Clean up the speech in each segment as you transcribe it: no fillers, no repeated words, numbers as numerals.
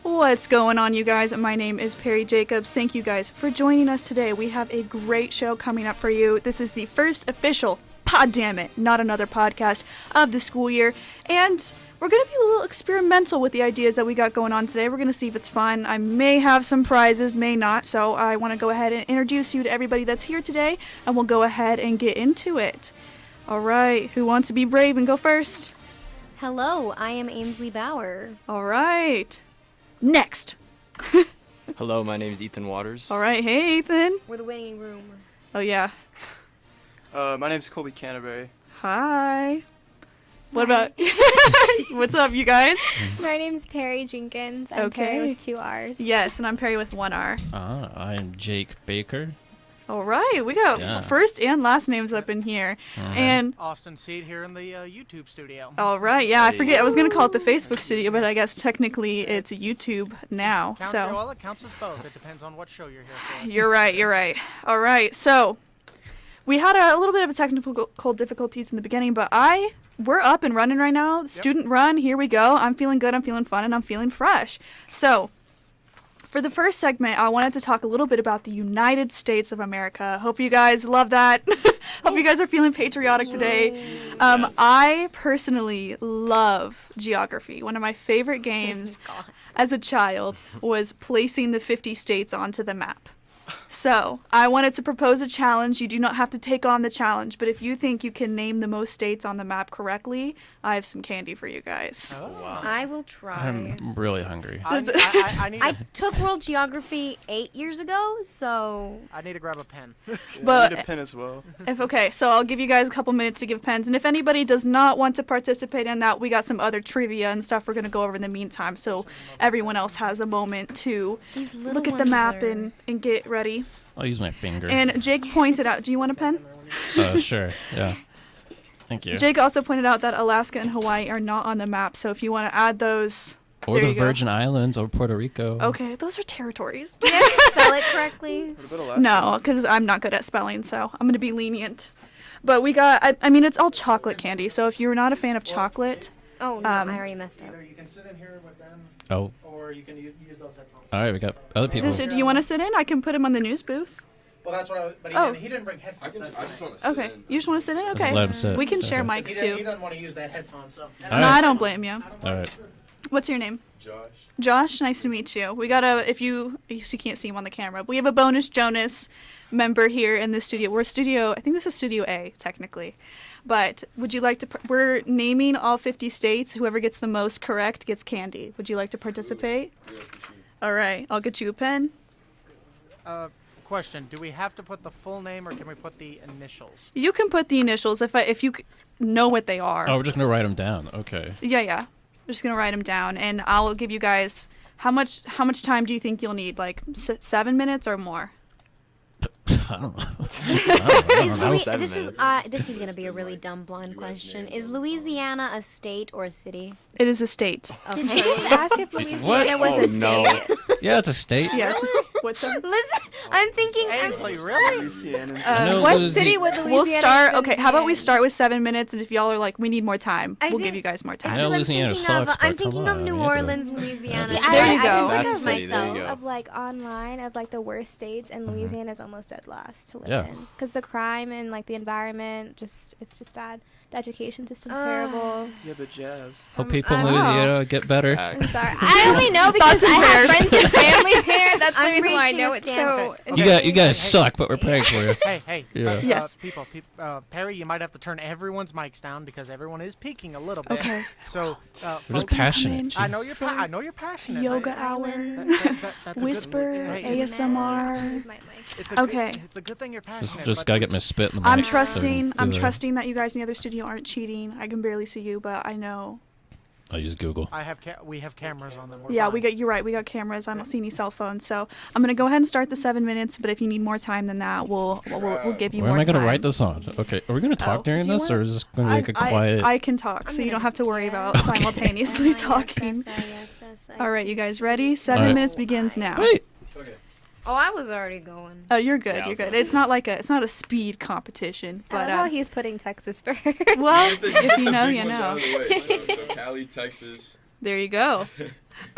What's going on, you guys? My name is Perry Jacobs. Thank you guys for joining us today. We have a great show coming up for you. This is the first official Dammit, not another podcast of the school year, and we're going to be a little experimental with the ideas that we got going on today. We're going to see if it's fun. I may have some prizes, may not, so I want to go ahead and introduce you to everybody that's here today, and we'll go ahead and get into it. All right, who wants to be brave and go first? Hello, I am Ainsley Bauer. All right. Next. Hello, my name is Ethan Waters. All right, hey Ethan. We're the waiting room. Oh yeah. My name is Colby Canterbury. Hi. What about? What's up, you guys? My name's Perry Jenkins. I'm Perry with 2 R's. Yes, and I'm Perry with 1 R. I'm Jake Baker. All right, we got first and last names up in here, and Austin Seed here in the YouTube studio. All right, yeah, I forget. I was gonna call it the Facebook studio, but I guess technically it's YouTube now. Well, it counts as both. It depends on what show you're here for. You're right. All right, so we had a little bit of a technical difficulties in the beginning, but we're up and running right now. Student run, here we go. I'm feeling good. I'm feeling fun, and I'm feeling fresh. So, for the first segment, I wanted to talk a little bit about the United States of America. Hope you guys love that. Hope you guys are feeling patriotic today. Yes. I personally love geography. One of my favorite games as a child was placing the 50 states onto the map. So, I wanted to propose a challenge. You do not have to take on the challenge, but if you think you can name the most states on the map correctly, I have some candy for you guys. Oh, wow. I will try. I'm really hungry. I took world geography 8 years ago, so I need to grab a pen. But I need a pen as well. So I'll give you guys a couple minutes to give pens, and if anybody does not want to participate in that, we got some other trivia and stuff we're going to go over in the meantime, so everyone else has a moment to look at the map and get ready. I'll use my finger. And Jake pointed out, do you want a pen? Sure, yeah. Thank you. Jake also pointed out that Alaska and Hawaii are not on the map, so if you want to add those, or the Virgin Islands or Puerto Rico. Okay, those are territories. Do you have to spell it correctly? No, because I'm not good at spelling, so I'm going to be lenient. But we got, I mean, it's all chocolate candy, so if you're not a fan of chocolate. Oh, no, I already messed up. Either you can sit in here with them, or you can use those headphones. All right, we got other people. Do you want to sit in? I can put him on the news booth. Well, that's what he didn't bring headphones. I just want to sit in. Okay, you just want to sit in? Okay. Just let him sit. We can share mics, He too. doesn't want to use that headphone, so. No, I don't blame you. All right. What's your name? Josh. Josh, nice to meet you. We got if you can't see him on the camera, but we have a bonus Jonas member here in the studio. I think this is Studio A, technically. But would you like to, we're naming all 50 states. Whoever gets the most correct gets candy. Would you like to participate? Yes, we should. All right, I'll get you a pen. Question, do we have to put the full name, or can we put the initials? You can put the initials if you know what they are. Oh, we're just going to write them down. Okay. Yeah. We're just going to write them down, and I'll give you guys, how much time do you think you'll need? Like 7 minutes or more? I don't know. This is gonna be a really dumb blind question. Is Louisiana a state or a city? It is a state. Okay. Did you just ask if Louisiana was a state? Yeah, it's a state. Yeah, it's what's up? Listen, I'm thinking. Ainsley, really? What city would Louisiana? We'll start. even Okay, how about we start with 7 minutes, and if y'all are like, we need more time, I we'll think give you guys more I time. know Louisiana sucks, I'm but thinking come of New on, Orleans, Louisiana. There you go. I That's just think city, of there you myself. go. of like online of like the worst states, and Louisiana is almost dead last to live Yeah. in because the crime and like the environment it's just bad. The education system's terrible. Yeah, but jazz. Hope people in I don't Louisiana get better. I'm sorry. I only know because Thoughts and I have prayers. friends and family there. That's the I'm reason why I reaching know a it's so. standstill. You guys suck, but we're praying for you. Hey. Yeah. Yes. People, Perry, you might have to turn everyone's mics down because everyone is peeking a little bit. Okay. So, We're just folks, passionate. I know jeez. you're passionate. Yoga I- hour, that's a good- whisper, hey, ASMR. My mic. Okay. It's a good thing you're passionate. Just but gotta get my spit in the mic. I'm so trusting do the- that you guys in the other studio aren't cheating. I can barely see you, but I know. I use Google. We have cameras on them. Yeah, you're right. We got cameras. I don't see any cell phones. So I'm gonna go ahead and start the 7 minutes. But if you need more time than that, we'll give you Where more am I time. gonna write this on? Okay, are we gonna talk during do you this, or is this gonna be like a I quiet? can talk, so you don't have to worry about Okay. simultaneously talking. All right, you guys ready? 7 right. minutes begins now. Wait. Oh, I was already going. Oh, you're good. You're good. It's not a speed competition, I but love how he's putting Texas first. well, if you know, you know. So Cali, Texas. There you go.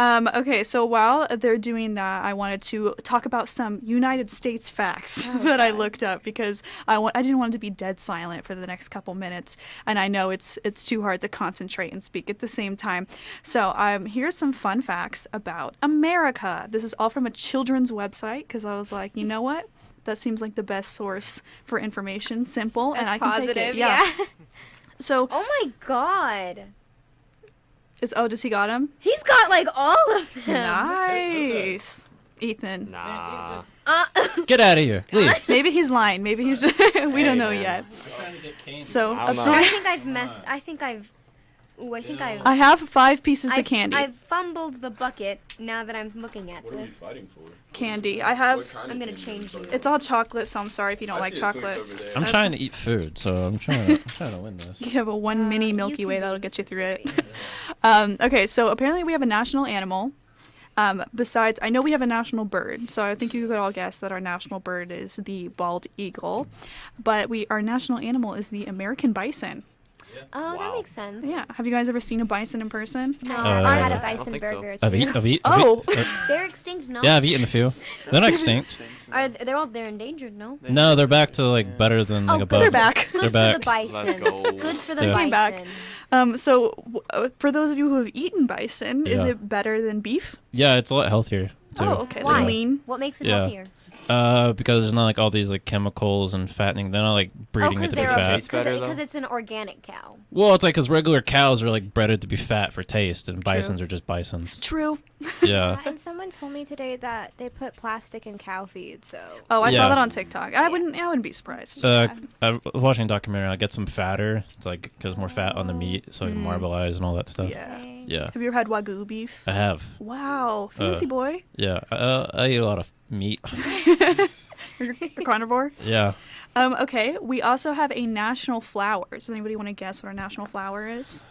Okay, so while they're doing that, I wanted to talk about some United States facts that I looked up because I didn't want it to be dead silent for the next couple minutes, and I know it's too hard to concentrate and speak at the same time. So here's some fun facts about America. This is all from a children's website because I was like, you know what? That seems like the best source for information, simple, and I can positive, take it. Yeah. So, Oh my god. does he got him? He's got like all of them. Nice. Ethan. Nah. Get out of here. Leave. Maybe he's lying. Maybe he's we don't know yet. So I don't know. I think I've messed. I have 5 pieces of candy. I've fumbled the bucket now that I'm looking at What are we this. fighting for? Candy. I have. What kind I'm of gonna candy are we change you. talking It's all chocolate, so I'm sorry if you don't I like see a Twix chocolate. over there. I'm trying to eat food, so I'm trying to win this. You have a one mini Milky you Way can that'll do get you this through it. thing. Okay, so apparently we have a national animal. Besides, I know we have a national bird, so I think you could all guess that our national bird is the bald eagle, but our national animal is the American bison. Oh, that makes sense. Yeah, have you guys ever seen a bison in person? No, I had a I bison think so. burger too. I've eaten. Oh. they're extinct, no? Yeah, I've eaten a few. They're not extinct. They're endangered, no? No, they're back to like better than like above. they're back. Good They're for the back. bison. Let's go. Good for the Yeah. bison. Back. For those of you who have eaten bison, is Yeah. it better than beef? Yeah, it's a lot healthier too. Oh, okay. Why? They're lean. What makes it Yeah. healthier? Because there's not like all these like chemicals and fattening. They're not like breeding it to be they're- fat. Taste better, though? Because it's an organic cow. Well, it's like because regular cows are like bred to be fat for taste, and bisons are just bisons. True. Yeah. And someone told me today that they put plastic in cow feed, so Oh, I saw Yeah. that on TikTok. I wouldn't be surprised. I was watching a documentary. I get some fatter. It's like because more fat on the meat, so you marbleize and all that stuff. Yeah. Yeah. Have you ever had Wagyu beef? I have. Wow, fancy boy. Yeah. I eat a lot of meat. You're a carnivore. Yeah. Okay, we also have a national flower. Does anybody want to guess what our national flower is?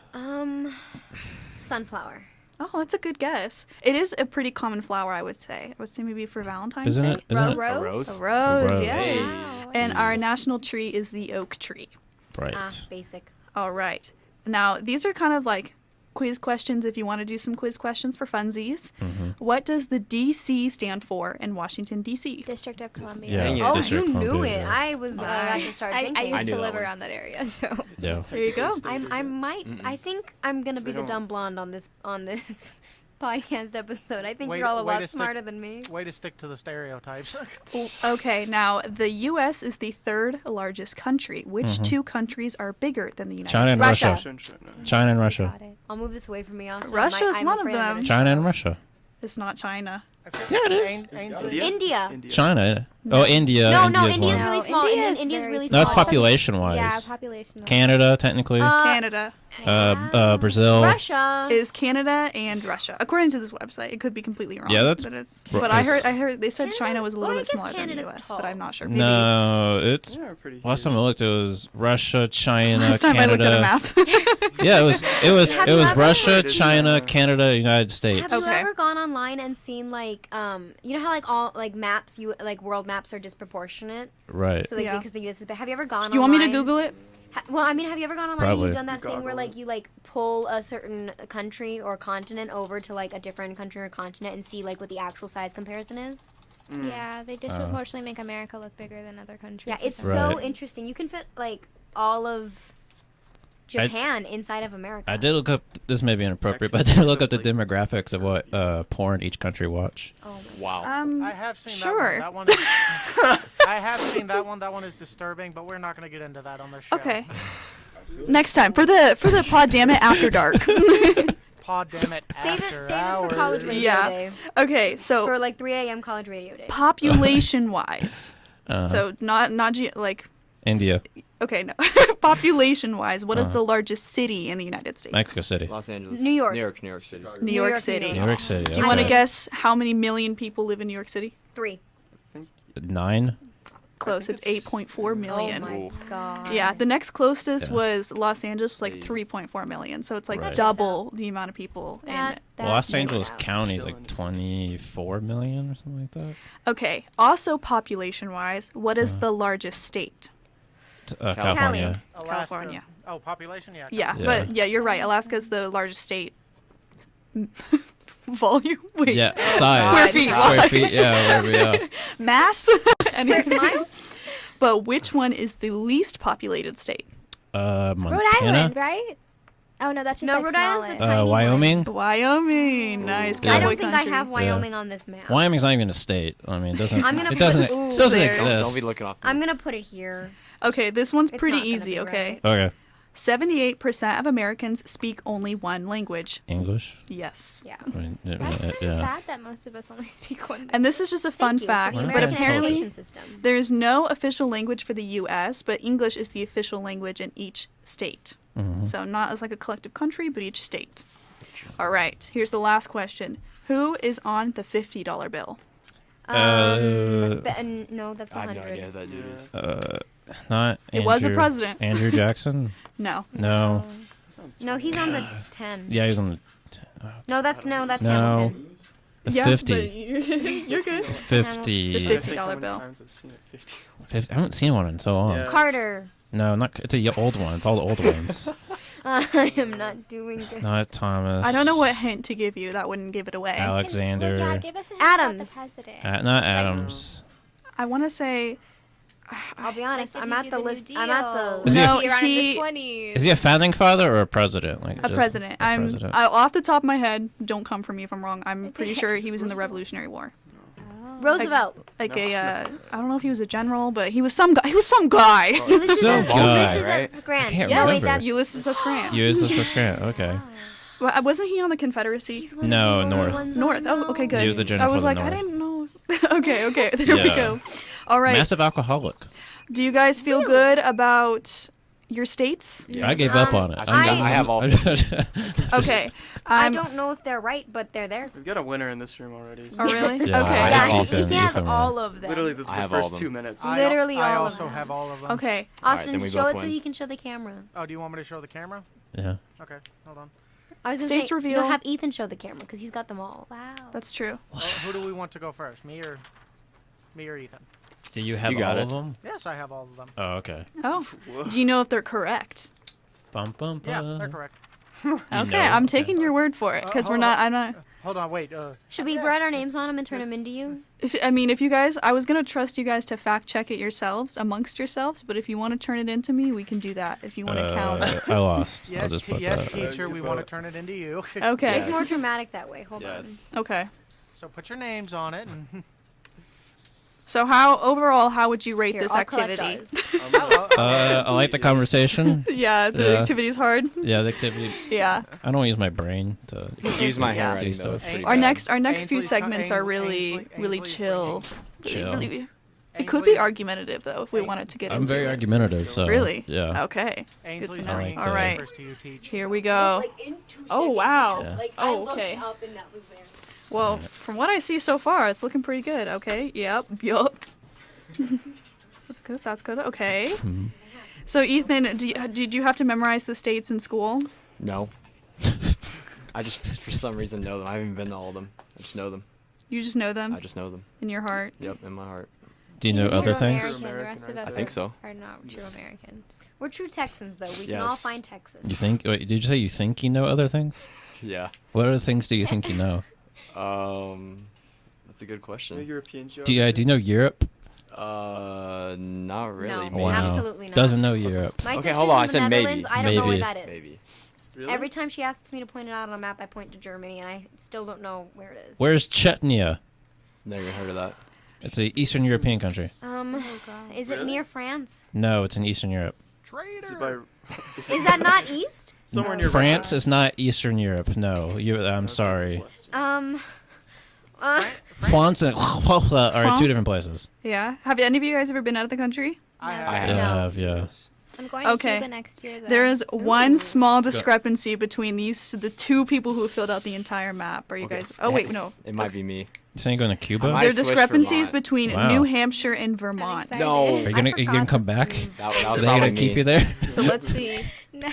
Sunflower. Oh, that's a good guess. It is a pretty common flower, I would say. I would say maybe for Valentine's Isn't Day. it? Isn't it? Rose? A rose? A rose, Rose. yes. Wow. And our national tree is the oak tree. Right. Basic. All right. Now, these are kind of like quiz questions if you want to do some quiz questions for funsies. Mm-hmm. What does the DC stand for in Washington, D.C.? District of Columbia. Yeah. Dang it. Oh, District you of knew Columbia, it. yeah. I was about to start I thinking. used knew to that live one. around that area, so Yeah. There you go. I think I'm gonna be They the don't- dumb blonde on this podcast episode. I think Way- you're all a way lot to stick- smarter than me. Way to stick to the stereotypes. Okay, now the U.S. is the third largest country. Which two countries are bigger than the United China and States? Russia. Russia. China and Russia. got it. I'll move this away from me, Austin. Russia is I'm one of afraid I'm them. gonna- China and Russia. It's not China. Yeah, it is. India. China. Oh, India. No, India's India's one. really No, small. India is India's very really small. That's small. population-wise. Yeah, population. Canada, technically. Canada Brazil. Russia. is Canada and Russia, according to this website. It could be completely wrong. Yeah, that's- But I heard they said Canada- China was a little well, I bit guess smaller than the Canada's U.S., tall. but I'm not sure. Maybe. No, it's Yeah, pretty last huge. time I looked, it was Russia, China, Last time Canada. I looked at a map. Yeah, it was Have you ever- Russia, Separated, China, yeah. Canada, United States. Have you Okay. ever gone online and seen like you know how like all like maps world maps are disproportionate? Right. So like Yeah. because the US is have you ever gone Do you want me to online? Google it? Well, I mean, have you ever gone online Probably. and you've done that You thing where Google like it. you like pull a certain country or continent over to like a different country or continent and see like what the actual size comparison is? Yeah, they disproportionately make America look bigger than other countries. Yeah, for it's some so Right. interesting. You can fit like all of Japan inside of America. I did look up. This may be inappropriate, but I Texas did look up the specifically. demographics of what porn each country watch. Oh my Wow. I have seen Sure. that one. That one is, I have seen that one. That one is disturbing, but we're not going to get into that on this show. Okay. Next time for the pod damn it after dark. Pod damn it. Save it after for college hours. radio Yeah. day. Okay, so For like 3 a.m. college radio day. population wise. Uh, So not like India. Okay, no. Population-wise, what is the largest city in the United States? Mexico City. Los Angeles. New York. New York City. New York City. New York City. Do you want to okay. guess how many million people live in New York City? 3. 9? Close. It's 8.4 million. Oh my god. Yeah, the next closest Yeah. was Los Angeles, like 3.4 million. So it's like Right. double the amount of people in That, it. that Los makes Angeles out. County is like 24 million or something like that. Okay, also population-wise, what is the largest state? California. Alaska. California. Oh, population? Yeah. Yeah, Yeah. but yeah, you're right. Alaska's the largest state. Volume? Wait. Yeah, size. Square feet. Square feet, yeah, wherever we are. Mass? Square miles? But which one is the least populated state? Montana? Rhode Island, right? Oh no, that's just No, like Rhode Island's smaller. a tiny one. Wyoming? Wyoming. Nice. Yeah. I Cowboy don't think country. I have Wyoming on this map. Wyoming's not even a state. I mean, it doesn't. I'm gonna It put doesn't. this- Doesn't there. exist. Don't be looking off. I'm gonna put it here. Okay, this one's It's pretty not gonna easy, be okay? right. Okay. 78% of Americans speak only one language. English. Yes. Yeah. I mean, That's pretty yeah. sad that most of us only speak one. And this is just a fun Thank you for fact, the but American apparently education system. there's no official language for the US, but English is the official language in each state. Mhm. So not as like a collective country, but each state. All right, here's the last question. Who is on the $50 bill? No, that's I have no 100. idea who that dude is. Not. It was a Andrew- president. Andrew Jackson. No. No. No, he's on the 10. Yeah, he's on the. No, that's No. Hamilton. The Yeah, 50. but you're good. 50. The I think how $50 many bill. times I've seen it? 50. 50. I haven't seen one in so long. Yeah. Carter. No, not. It's a old one. It's all the old ones. I am not doing good. Not Thomas. I don't know what hint to give you that wouldn't give it away. Alexander. Well, yeah, give us a hint about Adams. The president. Not Adams. I want to say I'll be honest. Like, I'm did at he the do the list. New I'm at Deal? the. Is he a- No, He around in he- the 20s. Is he a founding father or a president? Like a just president. a I'm president. off the top of my head. Don't come for me if I'm wrong. I'm It's pretty okay. sure he was in the Revolutionary War. Roosevelt. Like I don't know if he was a general, but he was some guy. He was some guy. Ulysses Some guy, Ulysses right? S. Grant. I can't no, wait, remember. that's Ulysses S. Grant. USS Grant. Okay. Wasn't he on the Confederacy? He's one of No, the only North. ones I North. Oh, okay, know. good. He was a I general was for the like, I North. didn't know. Okay, there we Yeah. go. All right. Massive alcoholic. Do you guys feel good about your states? I gave up on it. I have all. Okay. I don't know if they're right, but they're there. We've got a winner in this room already. So Oh, really? Yeah, Okay. I Yeah, have all he of them. has Ethan. all of them. literally the I have all of first them. 2 minutes. Literally I all of also them. have all of them. Okay. Austin, then we show both it so win. you can show the camera. Oh, do you want me to show the camera? Yeah. Okay, hold on. I was gonna States say, reveal. No, have Ethan show the camera because he's got them all. Wow. That's true. Well, who do we want to go first? Me or Ethan? Do you have You got all it. of them? Yes, I have all of them. Oh, okay. Oh. Whoa. Do you know if they're correct? Bum, bum, Yeah, bum. they're correct. Okay, know? I'm Okay. taking your word for it because we're hold not. on. I'm not. Hold on, wait. Should we write our names on them and turn them into you? If you guys, I was gonna trust you guys to fact check it yourselves amongst yourselves, but if you want to turn it into me, we can do that. If you want to count. I lost. I'll Yes, just put yes, that. teacher, we Give want to up. turn it into you. Okay. It's more dramatic that way. Hold Yes. Okay. So put your names on it. And So how would you rate Here, this I'll collect activity? ours. I like the conversation. Yeah, the Yeah. activity's hard. Yeah, the activity. Yeah. I don't use my brain to. Excuse my Yeah. handwriting, Do though. stuff. It's pretty Our bad. next few Ainsley's segments are Ainsley- really Ainsley- really Ainsley's chill. Chill. It could be argumentative though if we wanted to get I'm into very it. argumentative, so. Really? Yeah. Okay. Ainsley's Good to know. bringing All the right. papers to you, teach. Here we go. Oh wow. Yeah. Oh okay. Well, from what I see so far, it's looking pretty good. Okay. Yep. That's good. That's good. Okay. Mhm. So Ethan, did you have to memorize the states in school? No. I just, for some reason, know them. I haven't even been to all of them. I just know them. You just know them I just know them. in your heart. Yep, in my heart. Do you know He's a other true things? American. The American, rest of right? us I think so. are not true Americans. We're true Texans, though. We can all Yes. find Texas. You think? Wait, did you say you think you know other things? Yeah. What other things do you think you know? That's a good No question. European joke. Do you know Europe? Not really. No. Maybe. Wow. Absolutely not. Doesn't know Europe. My Okay, sister's hold on, in I the said maybe. Netherlands. I don't know where Maybe. that is. Maybe. Really? Every time she asks me to point it out on a map, I point to Germany, and I still don't know where it is. Where's Chechnya? Never even heard of that. It's an Eastern European country. Oh god. Is it Really? near France? No, it's in Eastern Europe. Is it Traitor. by? Is that not east? somewhere near France Russia? is not Eastern Europe. No, I'm sorry. West. France and are France? two different places. Yeah. Have any of you guys ever been out of the country? I No. have. I I have. have, yeah. Yes. I'm going to Okay. Cuba next year, though. There is one small discrepancy between the two people who filled out the entire map. Are you Okay. guys? Oh wait, no. It might be me. You saying you're going to Cuba? I might There are switch discrepancies Vermont. between Wow. New Hampshire and Vermont. excited. No. Are you gonna come back? That was So they probably gonna keep me. you there? So let's see. No,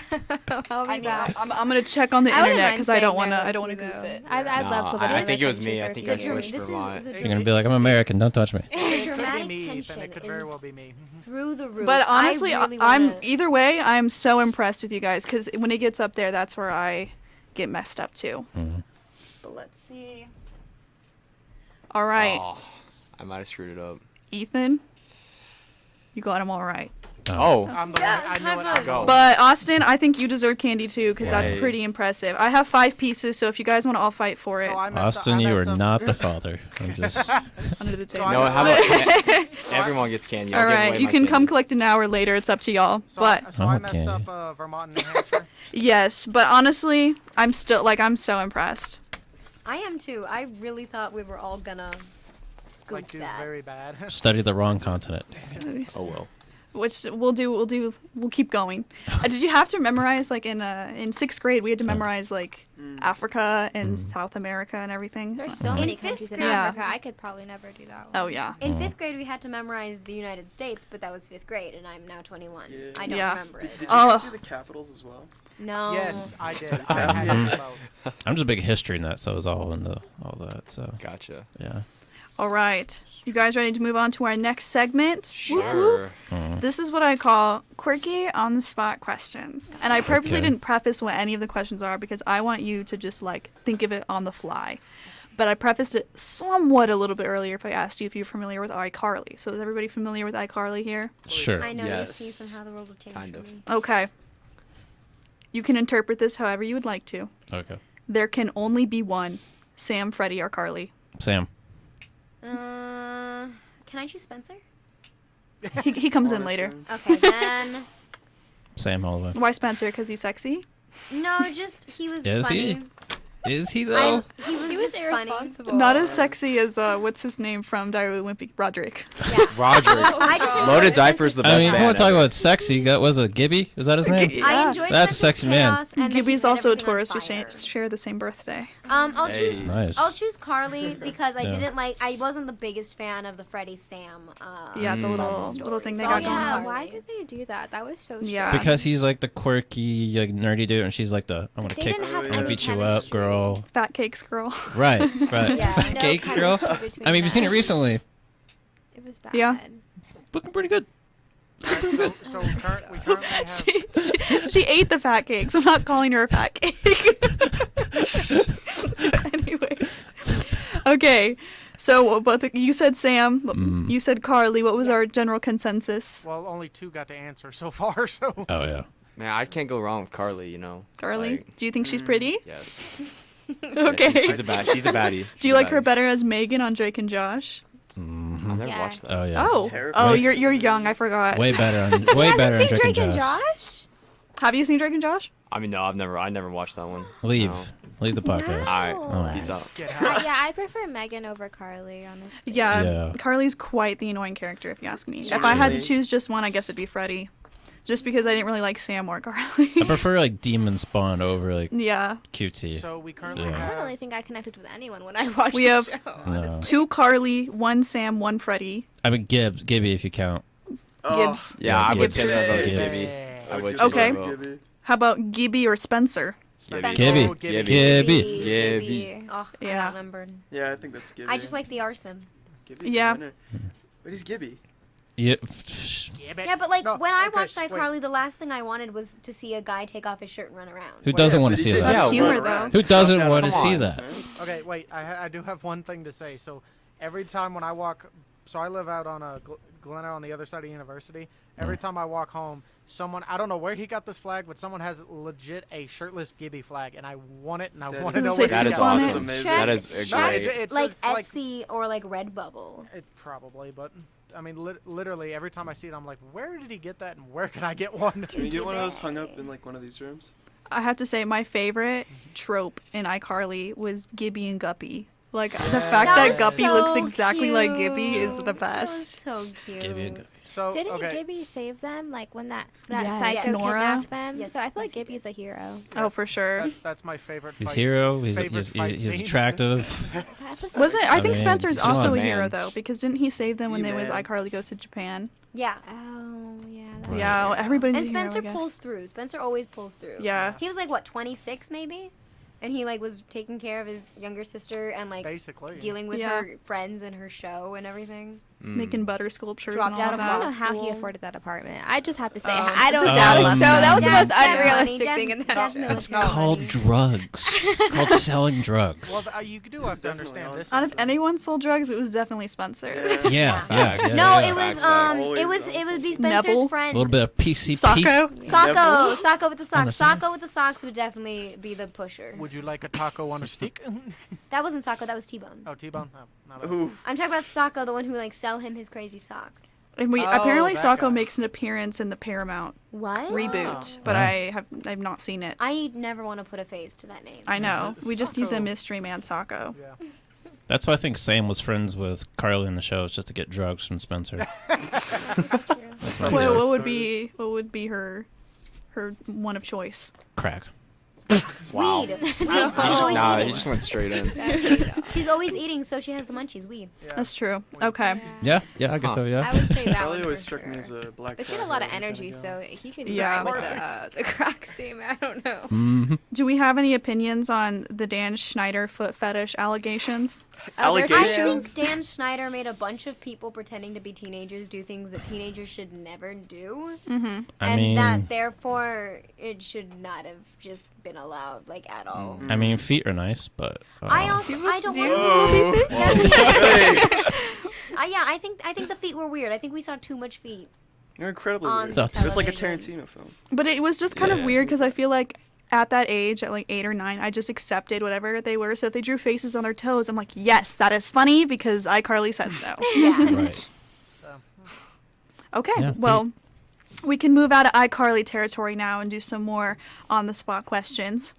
I'll be I know. back. I'm gonna check on the I wouldn't internet mind because I don't staying wanna. there I don't with wanna you, goof though. it. I'd No, love to live in I this think it was me. country I for think a I few years. switched This is Vermont. the You're gonna be like, I'm American. Don't touch me. The It could be dramatic me, Ethan. tension It could very is well be me. through the roof. But honestly, I really I'm wanna- either way. I'm so impressed with you guys because when it gets up there, that's where I get messed up too. Mhm. But let's see. All right, Oh, I might have screwed it up. Ethan, you got them all right. Oh. I'm the one. I knew it. I'll go. But Austin, I think you deserve candy too because that's Yay. pretty impressive. I have 5 pieces, so if you guys want to all fight for it, So I messed up- Austin, I you are messed up. not the father. I'm just. under the table. I No, know- how about everyone gets candy? I'll all give right, away you my can come candy. collect an hour later. It's up to y'all. So, But so I messed Okay. up Vermont and New Hampshire. yes, but honestly, I'm still I'm so impressed. I am too. I really thought we were all gonna goof Like, do that. very bad. Studied the wrong continent. Oh well. Which we'll keep going. Did you have to memorize in 6th grade? We had to memorize Africa and South America and everything. There's so many fifth countries in grade- Yeah. Africa. I could probably never do that one. Oh yeah. In 5th grade, we had to memorize the United States, but that was 5th grade, and I'm now 21. Yeah. I don't Yeah. remember it. Did you Oh. guys do the capitals as well? No. Yes, I did. I had to do both. I'm just a big history nut, so I was all into all that. So Gotcha. yeah. All right. You guys ready to move on to our next segment? Sure. This is what I call quirky on the spot questions. And I purposely Okay. didn't preface what any of the questions are because I want you to just think of it on the fly. But I prefaced it somewhat a little bit earlier if I asked you if you're familiar with iCarly. So is everybody familiar with iCarly here? Sure. I know Yes. you see somehow the world will change Kind for of. me. Okay. You can interpret this however you would like to. Okay. There can only be one. Sam, Freddie, or Carly. Sam. Can I choose Spencer? He comes in later. Okay, then. Sam all the way. Why Spencer? Because he's sexy? No, just he was Is funny. he? Is he though? He was He was just funny. irresponsible. Not as sexy as, what's his name from Diary of a Wimpy? Roderick. Yeah. Roger. I just enjoyed Loaded diaper's the Spencer's best I mean, if you man want to talk ever. about sexy, was it Gibby? Is that his name? G- I Yeah. enjoyed That's a Spencer's sexy man. chaos and that he Gibby's set also a everything on Taurus. We fire. share the same birthday. I'll Hey. choose. Nice. I'll choose Carly because I Yeah. didn't like. I wasn't the biggest fan of the Freddie Sam. Yeah, the Mm. little thing they So got yeah, going Yeah, on. why did they do that? That was so Yeah. strange. Because he's like the quirky, nerdy dude, and she's like the I'm gonna They kick, didn't have I'm I'm gonna any beat you up, chemistry. girl. Fat Cakes girl. Right, right. Yeah. No Cakes, girl. chemistry between I mean, you've seen it them. recently. It was bad. Yeah. Looking pretty good. So we currently have. she ate the fat cakes. I'm not calling her a fat cake. Anyways. Okay. So you said Sam. Mm. You said Carly. What was our general consensus? Well, only 2 got to answer so far. So. Oh yeah. Man, I can't go wrong with Carly. Carly. Like, Do you think she's pretty? yes. Okay. Yeah, she's a baddie. Do you like her better as Megan on Drake and Josh? I've Mhm. never Yeah. watched that. Oh yeah. Oh. terrifying. Oh, you're young. I forgot. Way better on way better on Hasn't seen Drake and Drake and Josh. Josh? Have you seen Drake and Josh? I mean, no, I never watched that one. Leave. No. Leave the podcast. All right. Oh. Peace out. Get out. Yeah, I prefer Megan over Carly, honestly. Yeah, Yeah. Carly's quite the annoying character, if you ask me. If I had to Really? choose just one, I guess it'd be Freddie. Just because I didn't really like Sam or I Carly. prefer Demon Spawn over Yeah. QT. So we currently Yeah. I have. don't really think I connected with anyone when I watched We the have- show. No. honestly. 2 Carly, 1 Sam, 1 Freddie. I mean Gibby if you count. Gibbs. Yeah, I would Gibbs. say that about Gibbs. Gibby. Yeah. I would Okay. choose How about Gibby or Spencer? Spencer. Gibby. Oh, Gibby. Gibby. Gibby. Oh, Yeah. outnumbered. Yeah, I think that's Gibby. I just like the arson. Gibby's Yeah. the winner. But he's Gibby. Yeah. Yeah, but like No, when I okay, watched wait. iCarly, the last thing I wanted was to see a guy take off his shirt and run around. Who doesn't want but to he see did that? That's run humor, around. though. Who doesn't Come want to on, see man. that? Okay, wait. I do have one thing to say. So every time when I walk, so I live out on a Glenna on the other side of university. Every time I walk home, someone, I don't know where he got this flag, but someone has legit a shirtless Gibby flag, and I want it, and I That want to is- know Does it where say That he is soup on got it? it. awesome. Check- That is No, great. it's Like it's Etsy or like Redbubble. it probably, but I mean, literally every time I see it, I'm like, where did he get that, and where can I get one? Can we get one of those hung up in like one of these rooms? I have to say, my favorite trope in iCarly was Gibby and Guppy. Like the Yeah. fact That that was Guppy so looks exactly like Gibby is the cute. That was best. so cute. Give you a good- So Didn't okay. Gibby save them? Like when that Yes. psycho Nora. kidnapped them? Yes, So I feel yes, like he Gibby's a hero. Oh, for sure. That's my favorite. He's fight hero. He's, favorite fight he's scene. attractive. That episode Was it? I I think mean, Spencer's he's just also a a hero man. though, because didn't he save them when He they was man. iCarly Goes to Japan? Yeah. Oh, yeah. That Right. Yeah, everybody's And a hero, I Spencer guess. pulls through. Spencer always pulls through. Yeah. He was like what, 26 maybe, and he like was taking care of his younger sister and like Basically. dealing with Yeah. her friends and her show and everything. Making butter sculptures Dropped and all out of of I don't that. know how he School. afforded that apartment. I just have to say, Oh. I don't The know. dad So money. that was the most Dad's money. unrealistic Dad's- thing in that. Dad's show. military No. Called money. drugs. Called selling drugs. Well, you do have to definitely understand on this. Out of something. anyone sold drugs, it was definitely Spencer. yeah, yeah. Facts. No, yeah. it was Facts, it would be Spencer's Neville? A friend. little bit of PCP. Sacco. Sacco, Sacco with the On the socks. side. Sacco with the socks would definitely be the pusher. Would you like a taco on a stick? That wasn't Sacco, that was T-Bone. Oh, T-bone. Oh, not bad. Ooh. I'm talking about Sacco, the one who like sell him his crazy socks. And we Oh, apparently that Sacco guy. makes an appearance in the Paramount What? reboot, Oh. but Wow. I've not seen it. I never want to put a face to that name. I know. We just need the Sacco. mystery man Sacco. Yeah. That's why I think Sam was friends with Carly in the show, is just to get drugs from Spencer. That's my What, theory. what would be her one of choice? Crack. Wow. Weed. Weed. Nah, he eating. just went straight in. She's always eating, so she has the munchies. Weed. Yeah. That's true. Okay. Yeah, yeah, I guess Huh. so, yeah. I would say that Charlie one always for struck me sure. as a black. But she had tie a lot of hero energy, kinda so guy. he could Yeah. ride with the crack steam. I don't know. hmm Do we have any opinions on the Dan Schneider foot fetish allegations? I Allegations. think Dan Schneider made a bunch of people pretending to be teenagers do things that teenagers should never do, Mm-hmm. I and mean, that therefore it should not have just been allowed like at all. I mean, feet are nice, but I also I don't do you- want Whoa. Yes. Hey, Yeah, I think the feet were weird. I think we saw too much feet. you're incredibly On weird. the Just like a television. Tarantino film. But it was just kind of Yeah. weird because I feel like at that age, at like 8 or 9, I just accepted whatever they were. So if they drew faces on their toes, I'm like, yes, that is funny because iCarly said so. Yeah. right. So, Okay, Yeah, well, we can move out of iCarly territory now and do some more on the spot questions.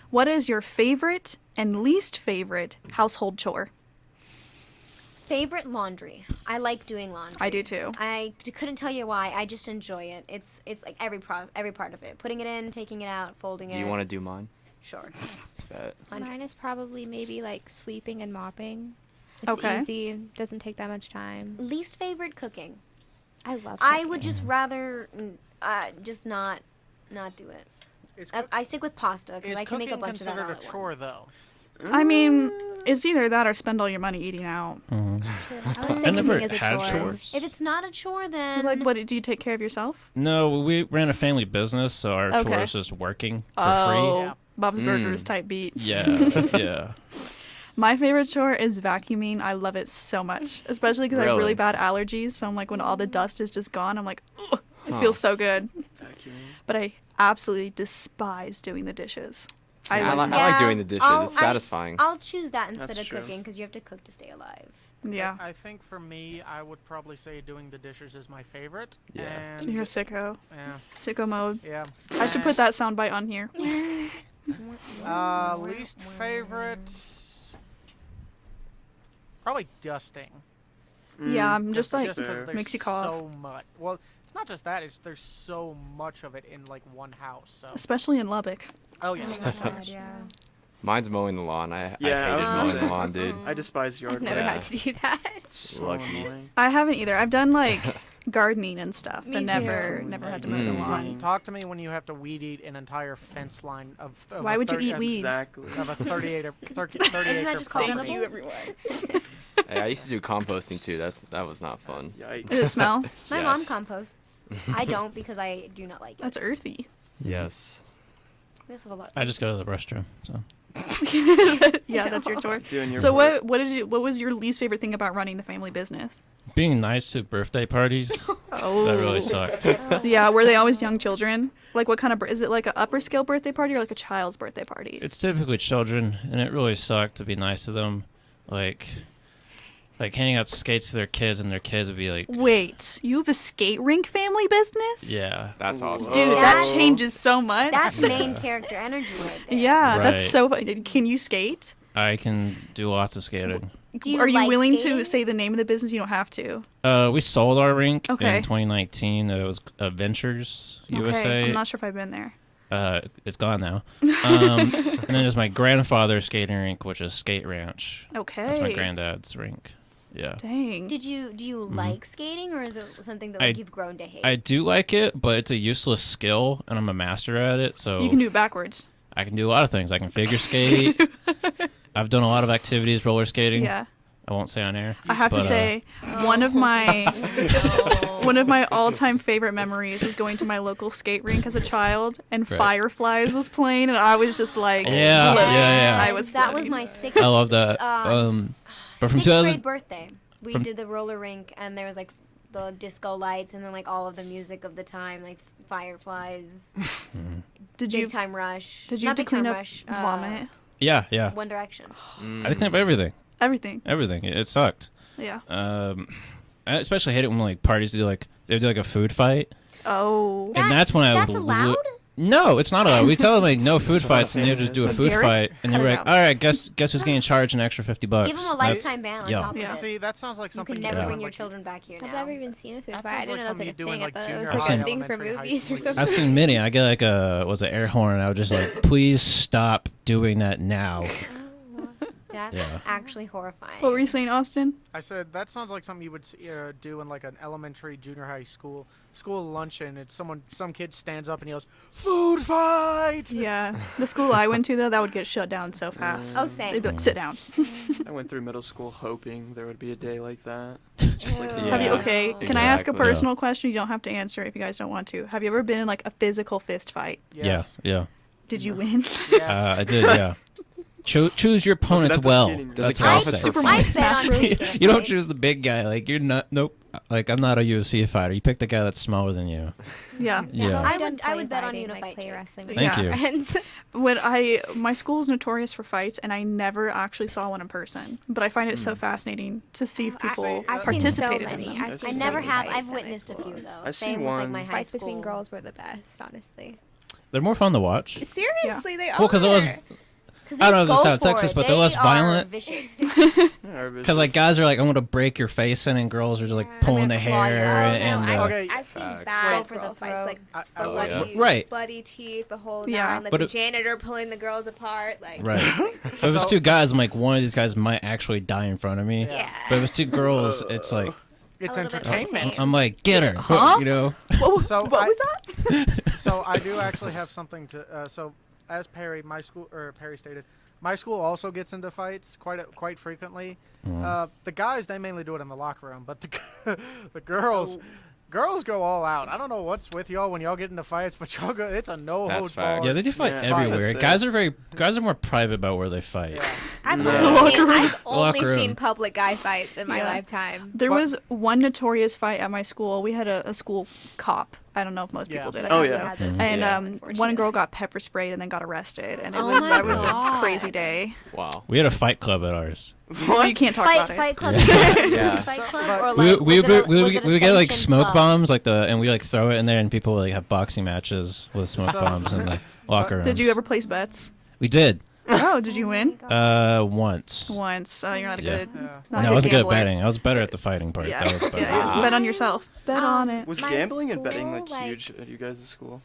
What is your favorite and least favorite household chore? Favorite laundry. I like doing laundry. I do too. I couldn't tell you why. I just enjoy it. It's like every part of it. Putting it in, taking it out, folding it. Do you want to do mine? Sure. Bet. Mine is probably maybe like sweeping and mopping. It's Okay. easy. Doesn't take that much time. Least favorite cooking. I love. I would cooking. just rather just not do it. is, I stick with pasta because is I can make a cooking bunch of that considered all a at chore once. though? I mean, it's either that or spend all your money eating out. Mhm. I would say I never cooking is a had chore. chores. If it's not a chore, then Like, what do you take care of yourself? No, we ran a family business, so our Okay. chore is just working for Yeah. Bob's Burgers Mm. type beat. free. Yeah, yeah. My favorite chore is vacuuming. I love it so much, especially because I have really Really? bad allergies. So I'm like, when all the dust is just gone, I'm like, ugh, it Huh. feels so good. Vacuum. But I absolutely despise doing the dishes. I like Yeah, doing the dishes. I'll- It's satisfying. I'll choose that instead That's of true. cooking because you have to cook to stay alive. Yeah, I think for me, I would probably say doing the dishes is my favorite. Yeah. And you're a sicko. yeah, Sicko mode. yeah. I should put that soundbite on here. Least favorite. Probably dusting. Yeah, I'm just like, Just because fair. there's makes you cough. so much. Well, it's not just that. It's there's so much of it in like one house. So. especially in Lubbock. Oh yeah. Oh my god, yeah. Mine's mowing the lawn. I Yeah, I was hate gonna mowing the say. lawn, dude. I despise yard I've never work. Yeah. had to do that. So Lucky. annoying. I haven't either. I've done like gardening and stuff, Me but too. never had to mow the Mm. lawn. Talk to me when you have to weed eat an entire fence line of. Why a would you 30 eat weeds? Exactly. Of a 38 30 Isn't that acre just called property. edibles? Hey, I used to do composting too. That was not fun. Yikes. Does it smell? My Yes. mom composts. I don't because I do not like it. That's earthy. Yes. We also have a lot. I just go to the restroom. So Yeah, that's your chore. Doing your So work. what was your least favorite thing about running the family business? being nice to birthday parties, Oh, that really sucked. Yeah, were they always young children? Like, what kind of is it? Like an upper scale birthday party or like a child's birthday party? It's typically children, and it really sucked to be nice to them. Like handing out skates to their kids, and their kids would be like, Wait, you have a skate rink family business? yeah. That's awesome. Dude, that That's- changes so much. That's main character energy right there. Yeah, that's Right. so fun. Can you skate? I can do lots of skating. Are you like willing skating? to say the name of the business? You don't have to. We sold our rink Okay. in 2019. It was Ventures USA. Okay, I'm not sure if I've been there. It's gone now. And then there's my grandfather's skating rink, which is Skate Ranch. Okay. That's my granddad's rink. Yeah. Dang. Do you like skating, or is it something that I- like you've grown to hate? I do like it, but it's a useless skill, and I'm a master at it. So You can do it backwards. I can do a lot of things. I can figure skate. I've done a lot of activities roller skating. Yeah. I won't say on air. I have to but, say, one of my all-time favorite memories was going to my local skate rink as a child, and Right. Fireflies was playing, and I was just like, Yeah, floating. yeah. I was that was floating. my sixth. I love that. But from 6th 2000, grade birthday, we from- did the roller rink, and there was like the disco lights, and then like all of the music of the time, like Fireflies, Did Big you Time Rush. did you Not have to Big clean Time up Rush, vomit? yeah. One Direction. I think everything. Everything. It sucked. Yeah. I especially hate it when like parties do like a food fight, Oh. and that's when I That's would allowed? No, it's not allowed. We tell them like no food fights, and they just do a So food Derek, fight, and cut they're it like, out. "All right, guess who's getting charged an extra $50?" Give them a lifetime ban on yeah. top of Yeah. it. See, that sounds like You something can you never do bring in, your like, children back here I've now. never even seen a food That fight. I sounds didn't like know something that you was do a in, thing. I like, thought it was junior like high, a thing from elementary, high movies or school. I've something. seen many. I get like a air horn, and I would just like, please stop doing that now. That's Yeah. actually horrifying. What were you saying, Austin? I said that sounds like something you would do in like an elementary, junior high school luncheon. It's some kid stands up and yells, "Food fight!" Yeah. The school I went to, though, that would get shut down so fast. Oh, same. They'd be like, sit down. I went through middle school hoping there would be a day like that. Just like the Ew. Have you, years. okay, can I ask a Exactly. personal question? You don't have to answer if you guys don't want to. Have you ever been in like a physical fist fight? Yes. Yeah. Did you win? Yes. I did. Yeah. Choose your opponents at the well. skating rink? That's Does it what I count say. if it's Super for Mario I've Smash bet on Bros. brisket. You don't choose the big guy. Like you're not. Nope. Like I'm not a UFC fighter. You pick the guy that's smaller than you. Yeah. Yeah. I would bet on you to like fight play too. wrestling with Thank my you. friends. My school is notorious for fights, and I never actually saw one in person. But I find it so fascinating to see if people I've seen so participated in many. them. I've I seen I so never many have. fights I've at my witnessed a few schools. though. I've Same seen with like my one. high Fights school. between girls were the best, honestly. They're more fun to watch. Seriously, they are. Well, 'cause it was- I don't know if this go sounds for sexist, it. but they're less They are violent. Vicious. Because like guys are like, I want to break your face in, and girls are just like Yeah. pulling the I'm gonna claw your hair eyes and. out. Okay. I've seen Facts. bad Go for the girl fights, throat. like I Oh, was- bloody, Right. bloody teeth, the whole Yeah. nine, like But the it- janitor pulling the girls apart, like Right. If it was So- two guys, I'm like, one of these guys might actually die in front of me. Yeah. But if it was two girls, it's like, It's A little bit entertainment. entertaining. I'm like, get her. Huh? You know? So What I, was that? so I do actually have something to. So as Perry stated, my school also gets into fights quite frequently. The guys, they mainly do it in the locker room, but the girls. Girls go all out. I don't know what's with y'all when y'all get into fights, but y'all go. It's a no That's holds facts. barred. Yeah, they do fight Yeah. everywhere. Fight. Guys are more private about where they fight. Yeah. I've No. only Locker seen room. public guy fights in my Yeah. lifetime. There What- was one notorious fight at my school. We had a school cop. I don't know if most Yeah. people did. I Oh, guess yeah. so. Had this And shit, one unfortunately. girl got pepper sprayed and then got arrested, and Oh my that was a God. crazy day. Wow. We had a fight club at ours. You can't talk about it. Fight club. Yeah. Fight So- club. but- Or We like, we was it a- we was we it a we get like sanctioned smoke club? bombs and we like throw it in there and people like have boxing matches with smoke So- bombs in the locker room. Did you ever place bets? We did. Oh, did you win? Once. Once. You're not a Yeah. good. Yeah. Not No, a I good wasn't good at gambler. betting. I was better at the fighting part. Yeah. That was better. Yeah, bet on yourself. Bet on it. Was My gambling and betting school, like like- huge at you guys' school?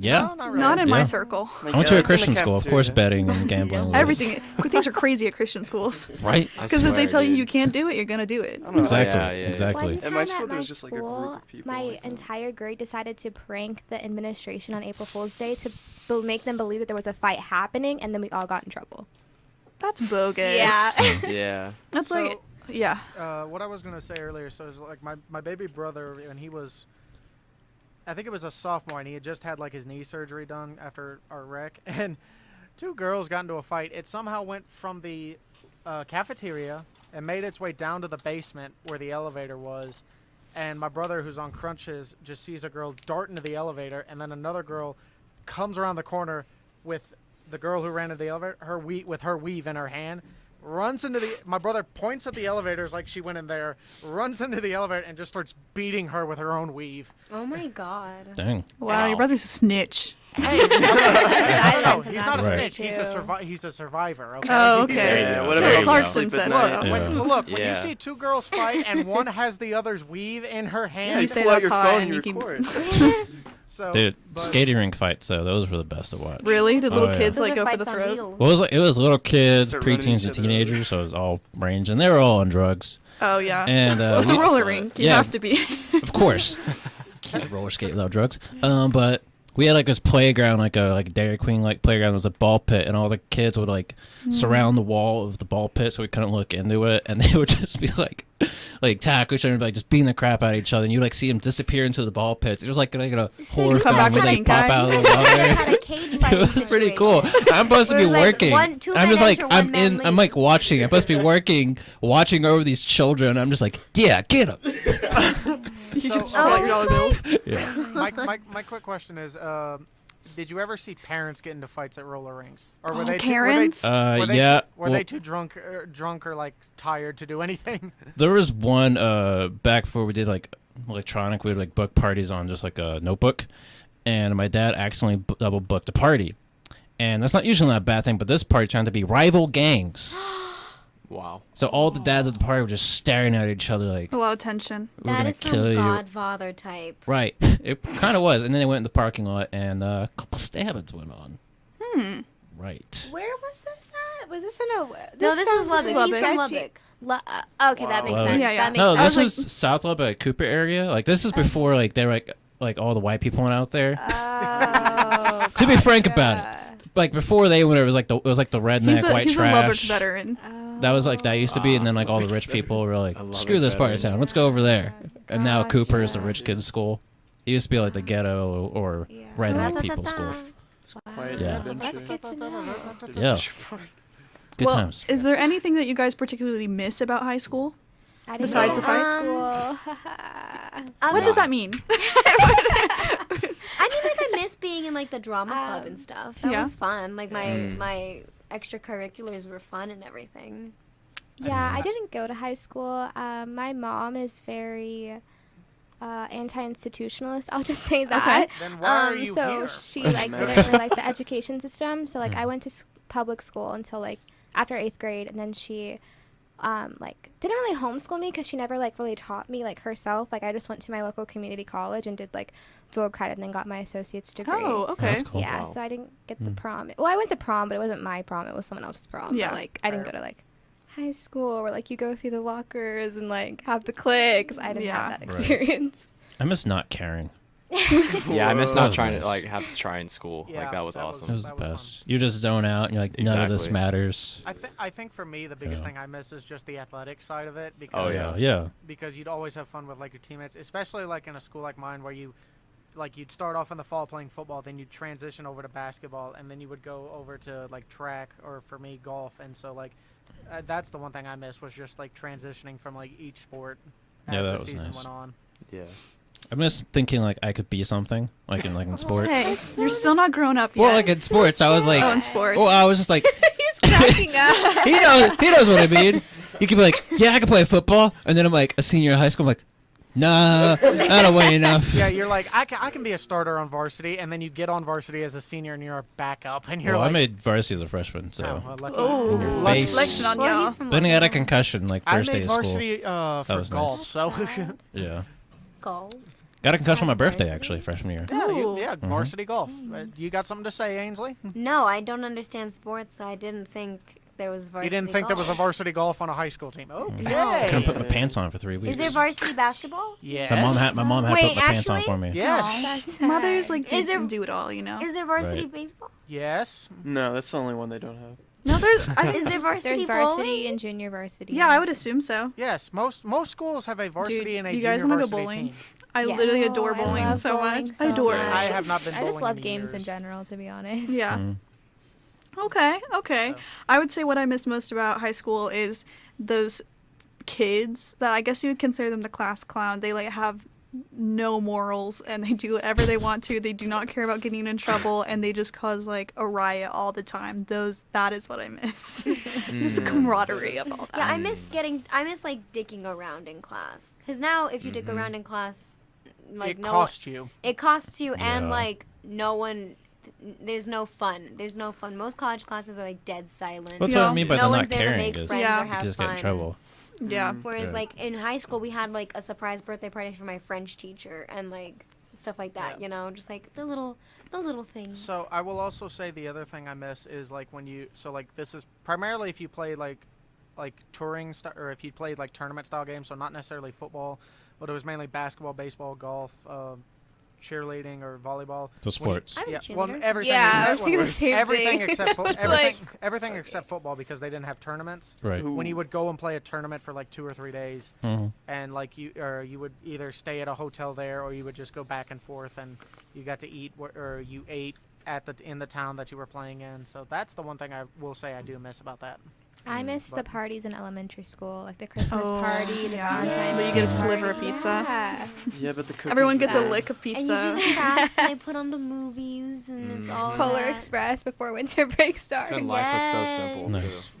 Yeah. No, not really. Not in my Yeah. circle. Like, I went to a in the Christian school. Of course, cafeteria. betting and gambling. Was, Everything. Things are crazy at Christian schools. Right. I Because if they swear, tell you dude. you can't do it, you're gonna do it. I don't know. Exactly. Yeah, yeah, yeah. Exactly. One At time my at school, there my was just, like, a group school, of people, I my think. entire grade decided to prank the administration on April Fool's Day to make them believe that there was a fight happening, and then we all got in trouble. That's bogus. Yeah. Yeah. That's So- like, yeah. What I was gonna say earlier, so is like my baby brother when he was, I think it was a sophomore, and he had just had like his knee surgery done after our wreck, and two girls got into a fight. It somehow went from the cafeteria and made its way down to the basement where the elevator was, and my brother, who's on crutches, just sees a girl dart into the elevator, and then another girl comes around the corner with the girl who ran into the elevator, with her weave in her hand, runs into the. My brother points at the elevators like she went in there, runs into the elevator, and just starts beating her with her own weave. Oh my god. Dang. Wow, your brother's a snitch. Hey, no, he's not a Right. snitch. He's a survivor. Okay. Oh, okay. Yeah, whatever There you helps go. you Clarkson sleep at said night. so. Look, when Yeah. you see two girls fight and one has the other's weave in her Yeah, hand, you say pull out that's your hot phone and and you you can- record. so, Dude, but- skating rink fights though, those were the best to watch. Really? Did little Oh, yeah. kids Those like are go for the fights on throat? wheels. Well, it was little kids, Start running preteens, each and other teenagers, so it was all range, and they were all on drugs. Oh yeah. And Well, it's a we- roller rink. You Yeah. have to be. Of course, can't roller skate without drugs. But we had like this playground, like a Dairy Queen like playground. It was a ball pit, and all the kids would like surround the wall of the ball pit, so we couldn't look into it, and they would just be like tackle each other, like just beating the crap out of each other, and you like see them disappear into the ball pits. It was like a So horror you film guys where had they a pop guy? out of You the guys water. had a cage It fighting was pretty cool. situation. I'm supposed to Where be it was like working. two I'm men just like enter, I'm one man in. I'm like leaves. watching. I'm supposed to be working, watching over these children. I'm just like, yeah, get them. You So, just pull out your dollar bills. Yeah. my quick question is, did you ever see parents get into fights at roller rinks, or were Oh, they Karens? were they Yeah. were well, they too drunk or like tired to do anything? There was one back before we did like electronic. We would like book parties on just like a notebook, and my dad accidentally double booked a party, and that's not usually not a bad thing. But this party turned to be rival gangs. Wow. So all the dads at the party were just staring at each other like, A lot of tension. we're That gonna is kill some you. Godfather type. Right. It kind of was. And then they went in the parking lot, and a couple stabbings went on. Right. Where was this at? Was this in a? No, this was sounds Lubbock. He's Lubbock. from sketchy. Lubbock. Okay, that makes Wow. sense. Yeah, yeah. That makes No, I this was was South Lubbock, Cooper area. Like this is before like they were like all the white people went out there. Oh, To be frank about it, like before they went, it was like the redneck He's a white he's a trash. Lubbock veteran. That was like that used to be, and then like all the rich people were like, I love screw it this part of better. town, let's go over there. And now Cooper is the Gotcha. rich kids' school. It used to be like the ghetto or Yeah. redneck people's school. Quite Yeah. an That's adventure. good to know. Yeah, good well, times. is there anything that you guys particularly miss about high school? I didn't Besides go the to fights? high school. What does that mean? I mean, like I miss being in like the drama club and stuff. That yeah. was fun. Like my extracurriculars were fun and everything. Yeah, I didn't go to high school. My mom is very anti-institutionalist. I'll just say that. Then why are you so here? she What's like the didn't matter? really like the education system. So like I went to public school until like after 8th grade, and then she like didn't really homeschool me because she never like really taught me like herself. Like I just went to my local community college and did like dual credit and then got my associate's degree. Oh, okay. That's cool. Yeah, Wow. so I didn't get the prom. Well, I went to prom, but it wasn't my prom. It was someone else's prom. Yeah. But, like I didn't Fair. go to like high school where like you go through the lockers and like have the cliques. I didn't Yeah. have that Right. experience. I miss not caring. Yeah, I miss That not was trying nice. to like have to try in school. Yeah, like that was that was- It awesome. was the That was fun. best. You just zone out, and you're like, none of this Exactly. matters. I think for me the biggest Yeah. thing I miss is just the athletic side of it because Oh, yeah. Yeah. because you'd always have fun with like your teammates, especially like in a school like mine where you'd start off in the fall playing football, then you'd transition over to basketball, and then you would go over to like track or for me golf, and so like that's the one thing I miss was just like transitioning from like each sport as Yeah, that the was season nice. went on. Yeah. I miss thinking like I could be something, like in sports. Hey, you're still not grown up yet. Well, like in sports, I was like, Oh, in sports. well, I was just like, Cracking up. he knows what I mean. You could be like, yeah, I can play football, and then I'm like a senior in high school. I'm like, nah, I don't weigh enough. Yeah, you're like I can be a starter on varsity, and then you get on varsity as a senior and you're a backup, and you're Well, like, I made varsity as a freshman, so oh, well, lucky. Oh, Lucky. base. flexing on Well, y'all. he's from then I got a Lubbock. concussion like I first day made of school. varsity for was golf, nice. so Yeah, Golf. got a concussion on my As a birthday varsity? actually freshman year. yeah, Ooh. yeah, varsity golf. You got something to say, Ainsley? No, I don't understand sports, so I didn't think there was varsity. You didn't think there was a golf. varsity golf on a high school team? Oh, No. Couldn't put my Yeah. pants on for 3 weeks. Is there varsity basketball? yes. My mom had to Wait, put my pants on actually? for me. Yes. That's sad. Mothers like Is do, there- do it all, you know. Is there varsity Right. baseball? Yes. No, that's the only one they don't have. No, there's. Is there varsity There's varsity bowling? and junior varsity. Yeah, I would assume so. Yes. Most schools have a varsity Dude, and a you junior guys wanna go varsity bowling? team. I Yes. literally Oh, adore I bowling love so bowling much. so I adore much. it. I have not been I bowling just love in games in years. general, to be honest. Yeah. Mm. Okay, okay. So- I would say what I miss most about high school is those kids that I guess you would consider them the class clown. They like have no morals and they do whatever they want to. They do not care about getting in trouble and they just cause like a riot all the time. That is what I miss. Just the camaraderie of all that. Yeah, I miss like dicking around in class. Cause now if you dick around in class, like It no, costs you. it costs you, and Yeah. like no one there's no fun. There's no fun. Most college classes are like dead silent. That's Yeah. what I mean by No them one's not there to caring. make Is friends Yeah. or you have just fun. get in trouble. Yeah. Whereas Yeah. like in high school, we had like a surprise birthday party for my French teacher and like stuff like that. Yeah. You know, just like the little things. So I will also say the other thing I miss is like when you this is primarily if you play like touring or if you played like tournament style games, so not necessarily football, but it was mainly basketball, baseball, golf, cheerleading or volleyball. So sports. I was a Yeah, cheerleader. well, everything. Yeah, I except- was thinking the same everything thing. except It's everything except football because they didn't have tournaments. Right. Who- When you would go and play a tournament for like 2 or 3 days, Mhm. and like you would either stay at a hotel there or you would just go back and forth, and you got to eat or you ate in the town that you were playing in. So that's the one thing I will say I do miss about that. I miss the But- parties in elementary school, like the Christmas Oh, party, the yeah. Valentine's Where you get a Day sliver of party. pizza. Yeah. Yeah, but the cookies. Everyone gets a Yeah. lick of And you pizza. do the crafts and they put on the movies and it's all Polar that. Express before winter break starts. When life was so simple Nice. too.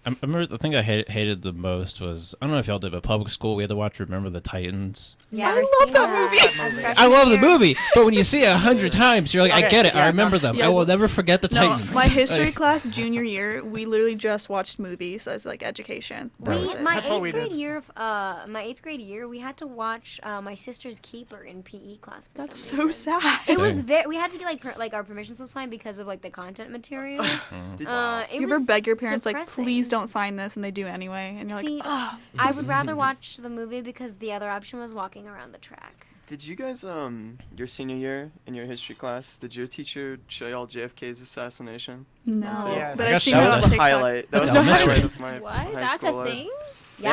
I remember the thing I hated the most was, I don't know if y'all did, but public school, we had to watch Remember the Titans. Yeah, I I've love seen that movie. Freshman I love the year. movie, but when you see it 100 times, you're like, I Okay, get it. yeah, I remember them. Yeah, I will well- never forget the No, Titans. my history Like, class junior year, we literally just watched movies as like education. That was it. My That's what we eighth grade did. year, my 8th grade year, we had to watch My Sister's Keeper in PE class. For That's some so reason. sad. It was Dang. very. We had to get like our permission slip signed because of like the content material. Did- It You ever was beg your parents like, depressing. please don't sign this, and they do anyway, and you're See, like, oh. I would rather watch the movie because the other option was walking around the track. Did you guys your senior year in your history class? Did your teacher show y'all JFK's assassination? No, Yes. but I I've got seen shot it at. on That was the TikTok. highlight. That was That's the highlight elementary. of my What? high That's school a life. thing? Yeah.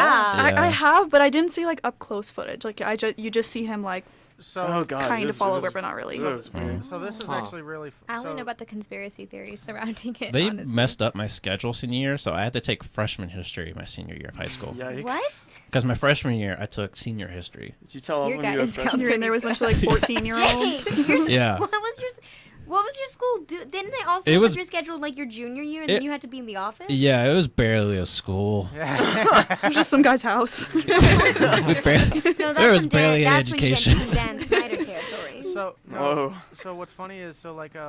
Yeah. I have, but I didn't see like up close footage. Like you just see him like So Oh god. kind it of was- fall it was- over, but not really. It was weird. so this is Huh. actually really. I only so, know about the conspiracy theories surrounding it. They honestly. messed up my schedule senior year, so I had to take freshman history my senior year of high school. Yikes. What? Because my freshman year, I took senior history. Did you tell Your them when you were a guidance freshman? counselor You're in there with a bunch of like 14-year-olds. Jay, your Yeah. What was your school do? Didn't they also It mess was- up your schedule like your junior year and then It- you had to be in the office? Yeah, it was barely a school. It was just some guy's house. We barely- No, that's There was some barely any that's education. when you get into some Dan Schneider territory. So no, Whoa. so what's funny is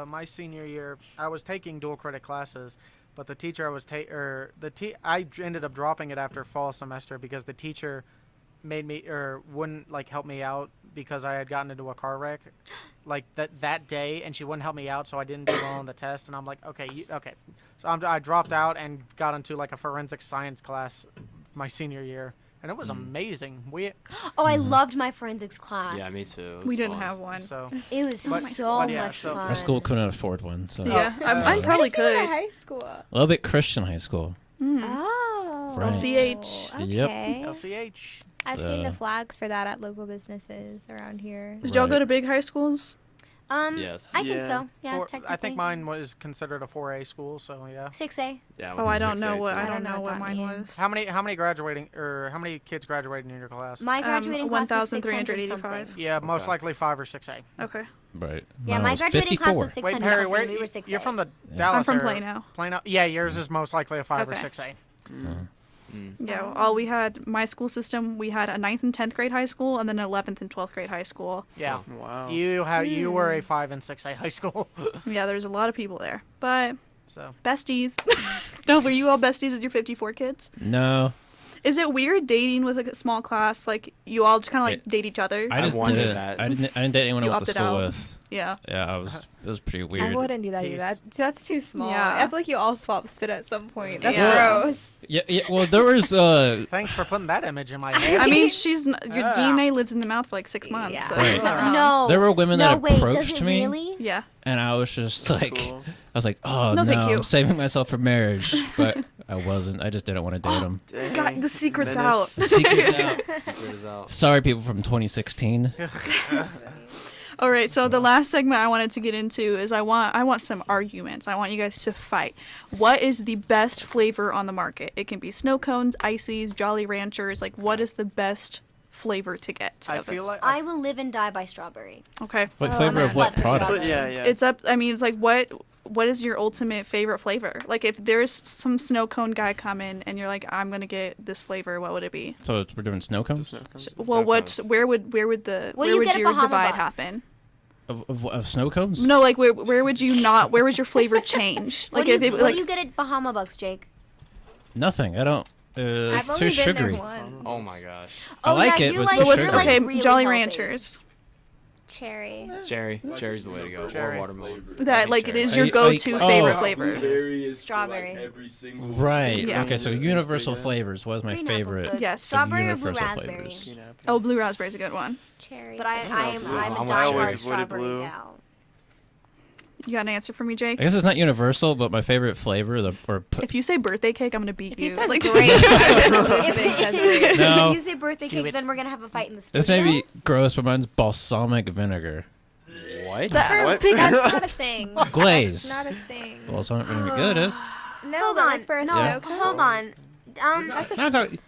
my senior year I was taking dual credit classes, but the teacher I was I ended up dropping it after fall semester because the teacher made me wouldn't like help me out because I had gotten into a car wreck like that day, and she wouldn't help me out, so I didn't do well on the test, and I'm like okay. So I dropped out and got into like a forensic science class my senior year, and it was amazing. Oh, I loved my forensics class. Yeah, me too. It was We didn't fun. have one. So It was But- so but yeah, much so- fun. Our school couldn't afford one, so Yeah, I Where probably Where did you go to could. high school. a little bit Christian high school. Oh. Right. LCH. Yep. Okay. LCH. I've seen the So- flags for that at local businesses around here. Did y'all go Right. to big high schools? Yes. I think Yeah. so. Yeah, I technically. think mine was considered a 4A school, so yeah. 6A. Yeah. Oh, I don't know what I I don't don't know know what what that mine means. was. How many kids graduated in your class? My graduating class was 1,385. 600 something. Yeah, most Okay. likely 5 or 6A. Okay, Right. Yeah, Mine my was graduating class 54. was 600 Wait, Perry, something. where We were 6A. you're from the Yeah. Dallas I'm from area. Plano. Plano. Yeah, yours is most likely a 5 or Okay. 6A. Yeah, all we had my school system. We had a 9th and 10th grade high school, and then 11th and 12th grade high school. Yeah. Wow. You were a 5 and 6A high school. Yeah, there's a lot of people there, but So besties. No, were you all besties with your 54 kids? No, Is it weird dating with like a small class? Like you all just kind of like date each other? I just wondered did that. I didn't date anyone I You went to opted school out. with. Yeah. Yeah, it was pretty I weird. wouldn't do that Peace. either. That's too small. Yeah. I feel like you all swap spit at some point. That's Yeah. gross. Yeah. Well, there was thanks for putting that image in my head. I mean, your Yeah. DNA lives in the mouth for like 6 months. Yeah. So Right. she's not wrong. No. there were women no, that wait, approached does it me, really? Yeah. and I was just like, Cool. I was like, oh No, no, thank you. I'm saving myself for marriage, but I wasn't. I just didn't want to date him. Dang. God, the secret's Menace. out. The secret's out. Secret is out. Sorry, people from 2016. All right, so the last segment I wanted to get into is I want some arguments. I want you guys to fight. What is the best flavor on the market? It can be snow cones, ices, Jolly Ranchers. Like, what is the best flavor to get? I of feel this? like I will live and die by strawberry. Okay. What Oh, flavor I'm a of what slut for product? chocolate. Yeah, yeah. It's up. I mean, it's like what is your ultimate favorite flavor? Like, if there's some snow cone guy come in and you're like, I'm gonna get this flavor, what would it be? So we're doing snow cones. Snow cones. Well, Snow cones. where would What do where you would get at your Bahama divide Box? happen? Of snow cones? No, like where would you not? Where was your flavor change? What Like do you, if it what like do you get at Bahama Bucks, Jake? Nothing. I don't. It's I've too only been sugary. there once. Oh my gosh. I like yeah, it, you but like, it's too what's sugar. like okay? really Jolly healthy. Ranchers. Cherry. Cherry's the way to go. Cherry. Or watermelon. That like Cherry. is your Like- go-to oh. favorite flavor. Strawberry. Right. Yeah. Okay, so universal flavors was my Green apple's favorite. good. Yes. Strawberry or blue Universal raspberry? flavors. You know, Oh, blue raspberry's a good one. Cherry. But I'm a I always diehard avoided strawberry blue. gal. You got an answer for me, Jake? I guess it's not universal, but my favorite flavor, If you say birthday cake, I'm gonna beat If he you. says Like, grape, If No. you say birthday cake, then we're gonna have a fight in the studio. this may be gross, but mine's balsamic vinegar. What? What? That's not a thing. Glaze. It's not a thing. Balsamic vinegar. Yeah, it is. No, Hold but on. like for a No, Yeah. snow hold on.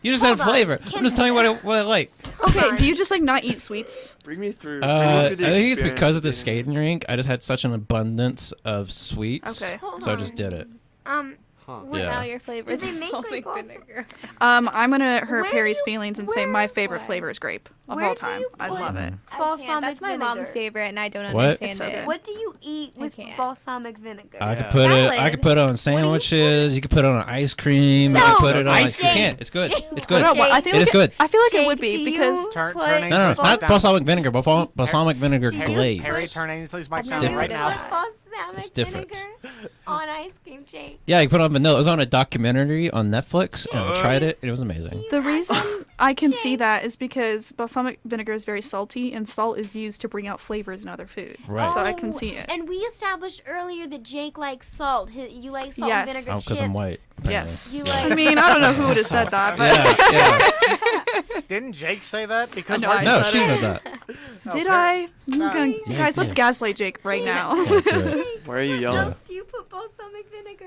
You just Hold said on. flavor. Can- I'm just telling you what I like. okay, do you just like not eat sweets? Bring me through. I the think it's experience because of the getting- skating rink. I just had such an abundance of sweets. Okay. Hold So I on. just did it. Huh. What- Yeah. Now your flavor Do they is make, balsamic like, vinegar. I'm gonna hurt Where Perry's do you- feelings and say where- my favorite what? flavor is grape of Where all do time. you I put- love it. Balsamic That's my mom's vinegar. favorite, and I don't What? understand It's so it. good. What do you eat with can't. balsamic vinegar? I could Yeah. put it. I Salad. could put it on sandwiches. You could put it on ice cream. You No, could put it on. ice You cream. can't. It's good. Jake. It's I good. don't know, I Jake, think It is good. I feel like Jake, it would be do because you Turn put- Ainsley's No, it's not down. balsamic vinegar. Balsamic vinegar Do you glaze. Harry, turn Ainsley's mic I've down never right done now. that. balsamic It's different. vinegar on ice cream, Jake. Yeah, you put it on vanilla. It was on a documentary on Netflix, and I tried it, and it was amazing. the reason I can see that is because balsamic vinegar is very salty, and salt is used to bring out flavors in other food. Right. So I can see it. And we established earlier that Jake likes salt. You like salt Yes. and vinegar Oh, because I'm chips. white. apparently. Yes. You Yeah. like- I mean, I don't know who would have said that, but Yeah, Didn't Jake say that? Because know, we're I yeah. No, said she it. said that. did I? You Yeah, guys, let's yeah. gaslight Jake right now. Yeah, do it. Why are you What yelling? else do you put balsamic vinegar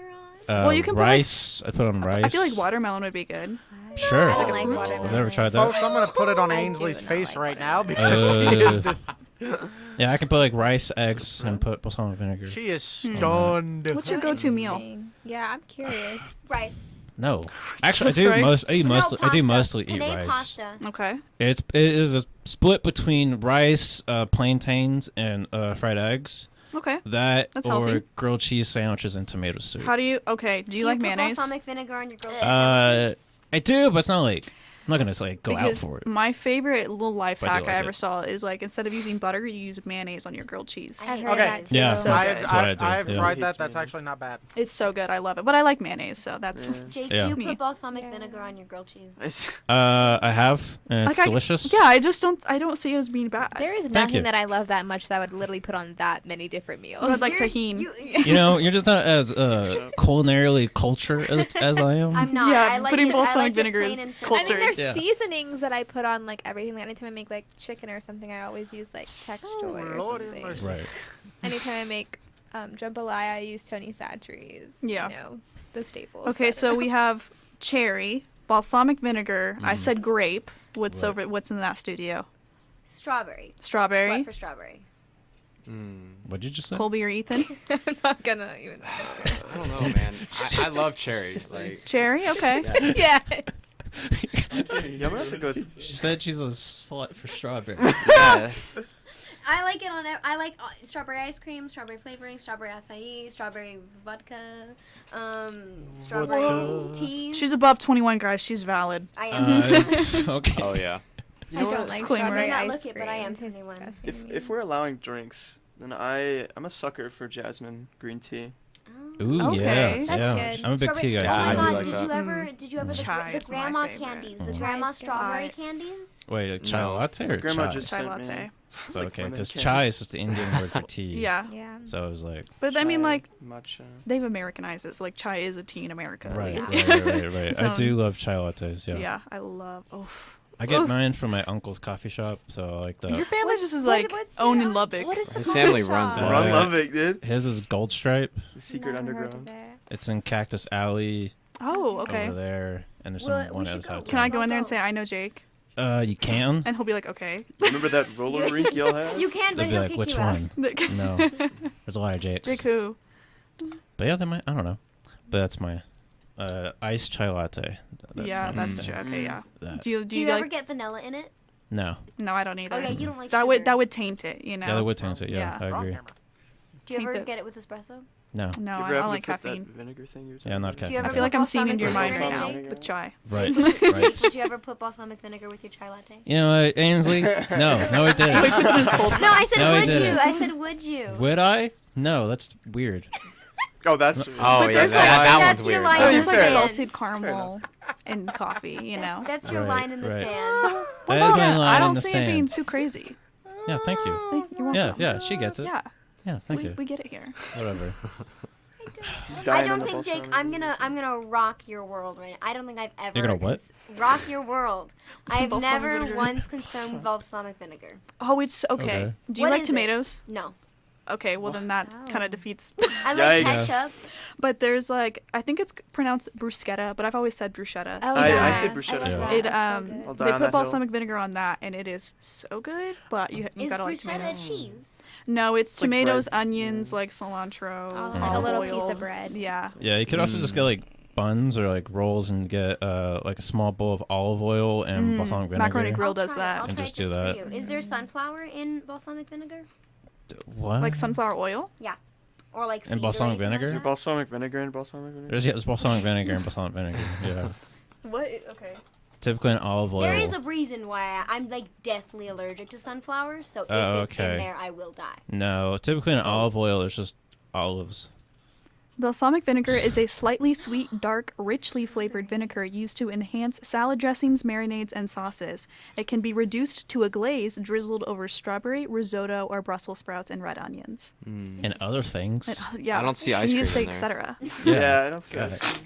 on? Well, you can put, like- rice. I put on rice. I feel like watermelon would be good. Sure. I Like don't a like fruit. watermelon. I've never tried that. Folks, I'm gonna put it on I do Ainsley's not face like right now watermelon. because she is just Yeah, I can put like rice, eggs, and put balsamic vinegar. she is stunned. What's your go-to meal? Interesting. Yeah, I'm curious. Rice. No, actually, I Just do rice? most. I do Pasta. mostly eat Penne rice. pasta. Okay. It is a split between rice, plantains, and fried eggs. Okay. That That's or healthy. grilled cheese sandwiches and tomato soup. How do you? Okay. Do you like put mayonnaise? balsamic vinegar on your grilled cheese Uh, sandwiches? I do, but it's not like I'm not gonna like go Because out for it. my favorite little life But I do hack I like ever it. saw is like instead of using butter, you use mayonnaise on your grilled cheese. I hate Okay. that too. Yeah. So I good. have, That's what I I, do, I have yeah. tried Hates that. That's mayonnaise. actually not bad. It's so good. I love it. But I like mayonnaise, so that's. Yeah. Jake, Yeah. do you Me. put balsamic Yeah. vinegar on your grilled cheese? I have, and it's Like, delicious. Yeah, I just don't. I don't see it as being bad. There is Thank nothing you. that I love that much that I would literally put on that many different meals. Or like You're- tahini. You know, you're just not as culinarily cultured as I am. I'm not. Yeah, I like putting it, balsamic I like vinegar it plain is and simple. I mean, cultured. there's Yeah. seasonings that I put on like everything. Like anytime I make like chicken or something, I always use like texture or Lord have something. mercy. Right. Anytime I make jambalaya, I use Tony Chachere's. Yeah. You know, the staples. Okay, that so are- we have cherry, balsamic vinegar. I said grape. What's Right. over? What's in that studio? Strawberry. Strawberry. Sweat for strawberry. What'd you just say? Colby or Ethan? I'm not gonna even. I don't know, man. I love cherry. Like, Cherry. Okay. yeah. Yeah, I'm gonna have to go. She said she's a slut for strawberry. Yeah. I like it on. I like strawberry ice cream, strawberry flavoring, strawberry acai, strawberry vodka, strawberry tea. She's above 21, guys. She's valid. I am. Okay. oh yeah. You I know don't what? like Disclaimer. strawberry I may not ice look it, but I am cream. It's 21. disgusting to me. If we're allowing drinks, then I'm a sucker for jasmine green tea. Ooh, Okay. yeah. That's yeah. good. I'm a big tea guy. Yeah, Oh my I do god! like did that. you ever? Did you ever Chai the is my grandma favorite. candies? The Mhm. grandma Chai's good. strawberry candies? Wait, a chai No. latte or Grandma chai? just Chai sent latte. me. So, okay, lemon because candies. chai is just the Indian word for tea. Yeah. Yeah. So I was like, But I mean, Chai, like, matcha. they've Americanized it. So, like, chai is a tea in America. at right, least. right. I So- do love chai lattes. Yeah. Yeah, I love. Oh, I get Oof. mine from my uncle's coffee shop. So like your family What's- just is what- like what's owned the- in Lubbock. What is the His coffee family shop? runs Uh, Ron Lovick, dude. his is Gold Stripe. The secret Never heard of underground. it. It's in Cactus Alley Oh, okay. over there, and there's Well, some we one should other go. side. Can I go in there and Go. say I know Jake, You can. and he'll be like, okay. Remember that roller rink y'all had? You can, but They'd be he'll like, kick which you out. one? No, there's a lot of Jakes. Jake who? But yeah, they might. I don't know. But that's my iced chai latte. That's Yeah, my that's thing. true. Okay, yeah. That. Do you Do you like? ever get vanilla in it? No. No, I don't either. Oh yeah, you don't like that sugar. would taint it, you know. Yeah, that would taste it. Yeah, Yeah. I Wrong agree. camera. Do you ever taint the- get it with espresso? No. No, You I ever don't have like to put caffeine. That vinegar thing you were Yeah, talking not about? Do you caffeine. ever I feel like put I'm seeing into your mind balsamic right now vinegar? with chai. Right. Jake, right. would you ever put balsamic vinegar with your chai latte? You know what, Ainsley? No, I Wait, didn't. put some in his cold. No, I said No, I would you. didn't. I said would you. Would I? No, that's weird. Oh, that's. Oh, But yeah, there's that that's one's your weird. line Oh, in you the There's like fair enough. salted caramel in coffee, you know. That's your Right, line in the right. sand. So That once is my again, line I in don't the see it being sand. too crazy. Yeah, thank you. You're Yeah, welcome. yeah, she gets it. Yeah, Yeah, thank we you. get it here. Whatever. He's I dying on don't the think, Jake. balsamic I'm gonna rock your world right now. I don't think I've ever. You're gonna what? Rock your world. Some I've balsamic never vinegar. once consumed balsamic vinegar. Oh, it's okay. Okay. Do you What like is it? tomatoes? No. Okay, well then that Oh. kind of defeats. I like Yikes. ketchup. But there's like I think it's pronounced bruschetta, but I've always said bruschetta. Oh, I yeah. say bruschetta love as well. that. It That's so um good. I'll die they on put that balsamic vinegar on that and it is so good, but you Is gotta like bruschetta tomatoes. cheese? No, it's like tomatoes, bread. onions, like cilantro, Oh, like a olive little oil. piece of bread. Yeah. Yeah, you could also just get like buns or like rolls and get like a small bowl of olive oil and balsamic vinegar. Macaroni grill I'll does try it. that. I'll And try just it do just that. for you. Is there sunflower in balsamic vinegar? What? Like sunflower oil. Or like And seed or balsamic anything like vinegar? that? Balsamic vinegar and balsamic vinegar. There's balsamic vinegar and balsamic vinegar. Yeah. What? Okay. Typically an olive oil. There is a reason why I'm like deathly allergic to sunflower. So if Oh, it's okay. in there, I will die. No, typically an olive oil is just olives. Balsamic vinegar is a slightly sweet, dark, richly flavored vinegar used to enhance salad dressings, marinades, and sauces. It can be reduced to a glaze drizzled over strawberry, risotto, or Brussels sprouts and red onions. And other things. Yeah, I don't see ice you need to cream say in there. etc. Yeah, I don't see Got ice it. cream.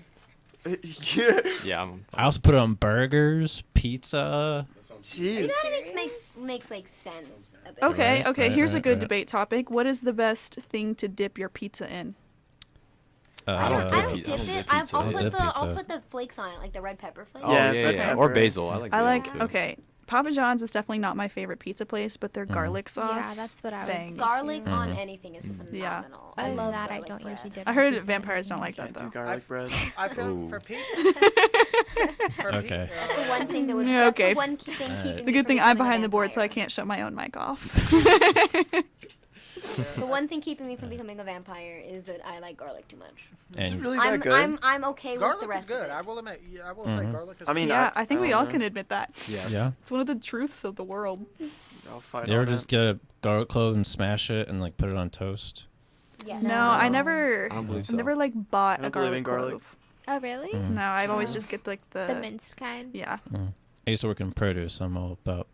Yeah, I also put it on burgers, pizza. Jeez. That makes like sense. A bit. Okay, Right, okay. right, Here's a right, good right. debate topic. What is the best thing to dip your pizza in? I don't I dip don't pizza. dip I don't it. dip pizza. I'll I don't put dip the I'll pizza. put the flakes on it, like the red pepper flakes. Oh Yeah, yeah, red yeah. Or pepper. basil. I like I basil like. too. Okay, Papa John's is definitely not my favorite pizza place, but their garlic sauce. Yeah, that's what I would bangs. say. Garlic on Mhm. anything is phenomenal. Yeah. I Other than love that, I garlic don't bread. usually dip I my heard pizza in vampires don't like Can't that do though. garlic bread. I feel Ooh. for Pete. Okay. That's the one thing that would. Yeah, That's okay. the one key thing keeping The me good from thing I'm becoming a behind the board, so I vampire. can't shut my own mic off. The one thing keeping me from becoming a vampire is that I like garlic too much. Is it And really that I'm good? I'm okay with Garlic the is rest good. of I it. will admit. Yeah, I will say Mhm. garlic is. I mean, Yeah, I think we don't all know. can admit that. Yes. yeah. It's one of the truths of the world. I'll fight You ever on just it. get a garlic clove and smash it and like put it on toast? Yes. No, I never. I don't believe I've so. never like bought I a don't believe in garlic garlic. clove. Oh, really? Mm. No, I've always just get like The minced kind? Yeah. I used to work in produce. So I'm all about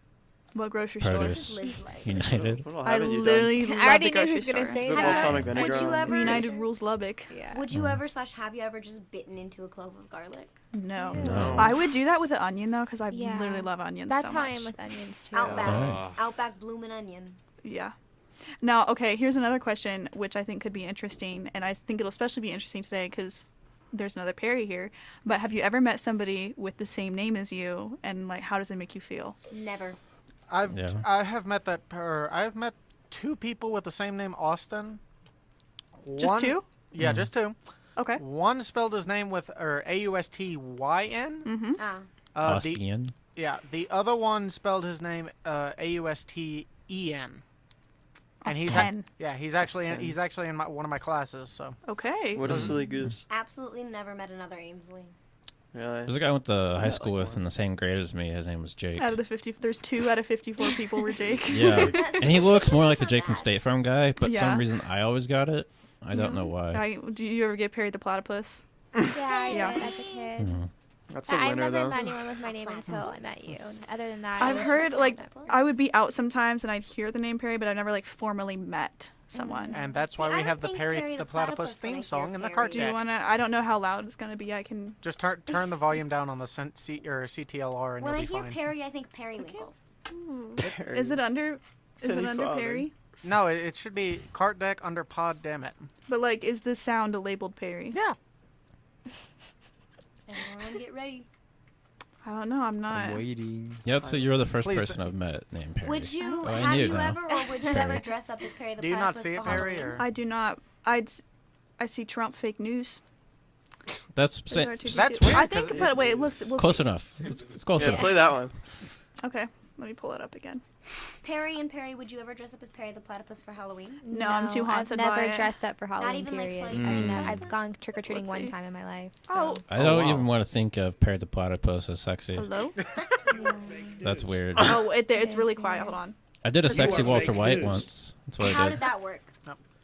What grocery Produce. store? Just live life. United. What all I haven't you literally I love already the knew grocery he was going store. to say Good that. balsamic vinegar Would you on it. ever? United rules Lubbock. Yeah. Would you ever / have you ever just bitten into a clove of garlic? No. No. I would do that with an onion though, because I Yeah. literally love onions That's so how much. I am with onions, too. Outback, Right. Outback bloomin' onion. Yeah. Now, okay, here's another question which I think could be interesting, and I think it'll especially be interesting today because there's another Perry here. But have you ever met somebody with the same name as you, and like, how does it make you feel? Never. Yeah. I have met I have met 2 people with the same name, Austin. Just One- two? Yeah, just 2. Okay. One spelled his name with Austyn. Mm-hmm. Ah. Austian. The other one spelled his name Austen. And he's Austin. he's actually Austin. he's actually in one of my classes. So Okay. What a silly goose. Absolutely never met another Ainsley. Really? There's a guy I went to high like school with one. in the same grade as me. His name was Jake. Out of the 50, there's 2 out of 54 people were Jake. Yeah. That's And he just- looks more like the that's not Jake from bad. State Farm guy, but Yeah. some reason I always got it. I don't know why. Do you ever get Perry the Platypus? Yeah, I Yeah. did as a kid. Mhm. That's a I've winner, never though. met anyone with my name until I met you. Other than that, I've it was heard just like Platypus. I would be out sometimes and I'd hear the name Perry, but I've never like formally met someone. and that's See, why I we don't have the think Perry Perry the the Platypus Platypus when I theme hear song in the Perry. card Do you deck. wanna? I don't know how loud it's gonna be. I can. Just turn the volume down on the CTLR and When I you'll be hear fine. Perry, I think periwinkle. Is it under? Is it Penny under farthing. Perry? No, it should be cart deck under pod. Dammit. But like, is the sound labeled Perry? Yeah. Everyone get ready. I don't know. I'm not. Waiting. Yeah, so you were the first Please person I've met named Perry. Would you Oh, I have knew you now. ever or would you ever dress up as Perry the Do you not Platypus see it, for Perry? Halloween? Or? I do not. I see Trump fake news. That's Those are two That's people- weird, I 'cause think, but wait, we'll close see. enough. It's close Yeah, enough. play that one. Okay. Let me pull it up again. Perry and Perry, would you ever dress up as Perry the Platypus for Halloween? No, I'm too haunted I've by never it. dressed up for Halloween, even, like, period. Slutty I've gone trick-or-treating Let's one see. time in my life. So. Oh, I don't wow. even want to think of Perry the Platypus as sexy. hello? Yeah. That's weird. Oh, it's It really is quiet. weird. Hold on. I did a You sexy are Walter fake White news. once. That's what I How did. did that work?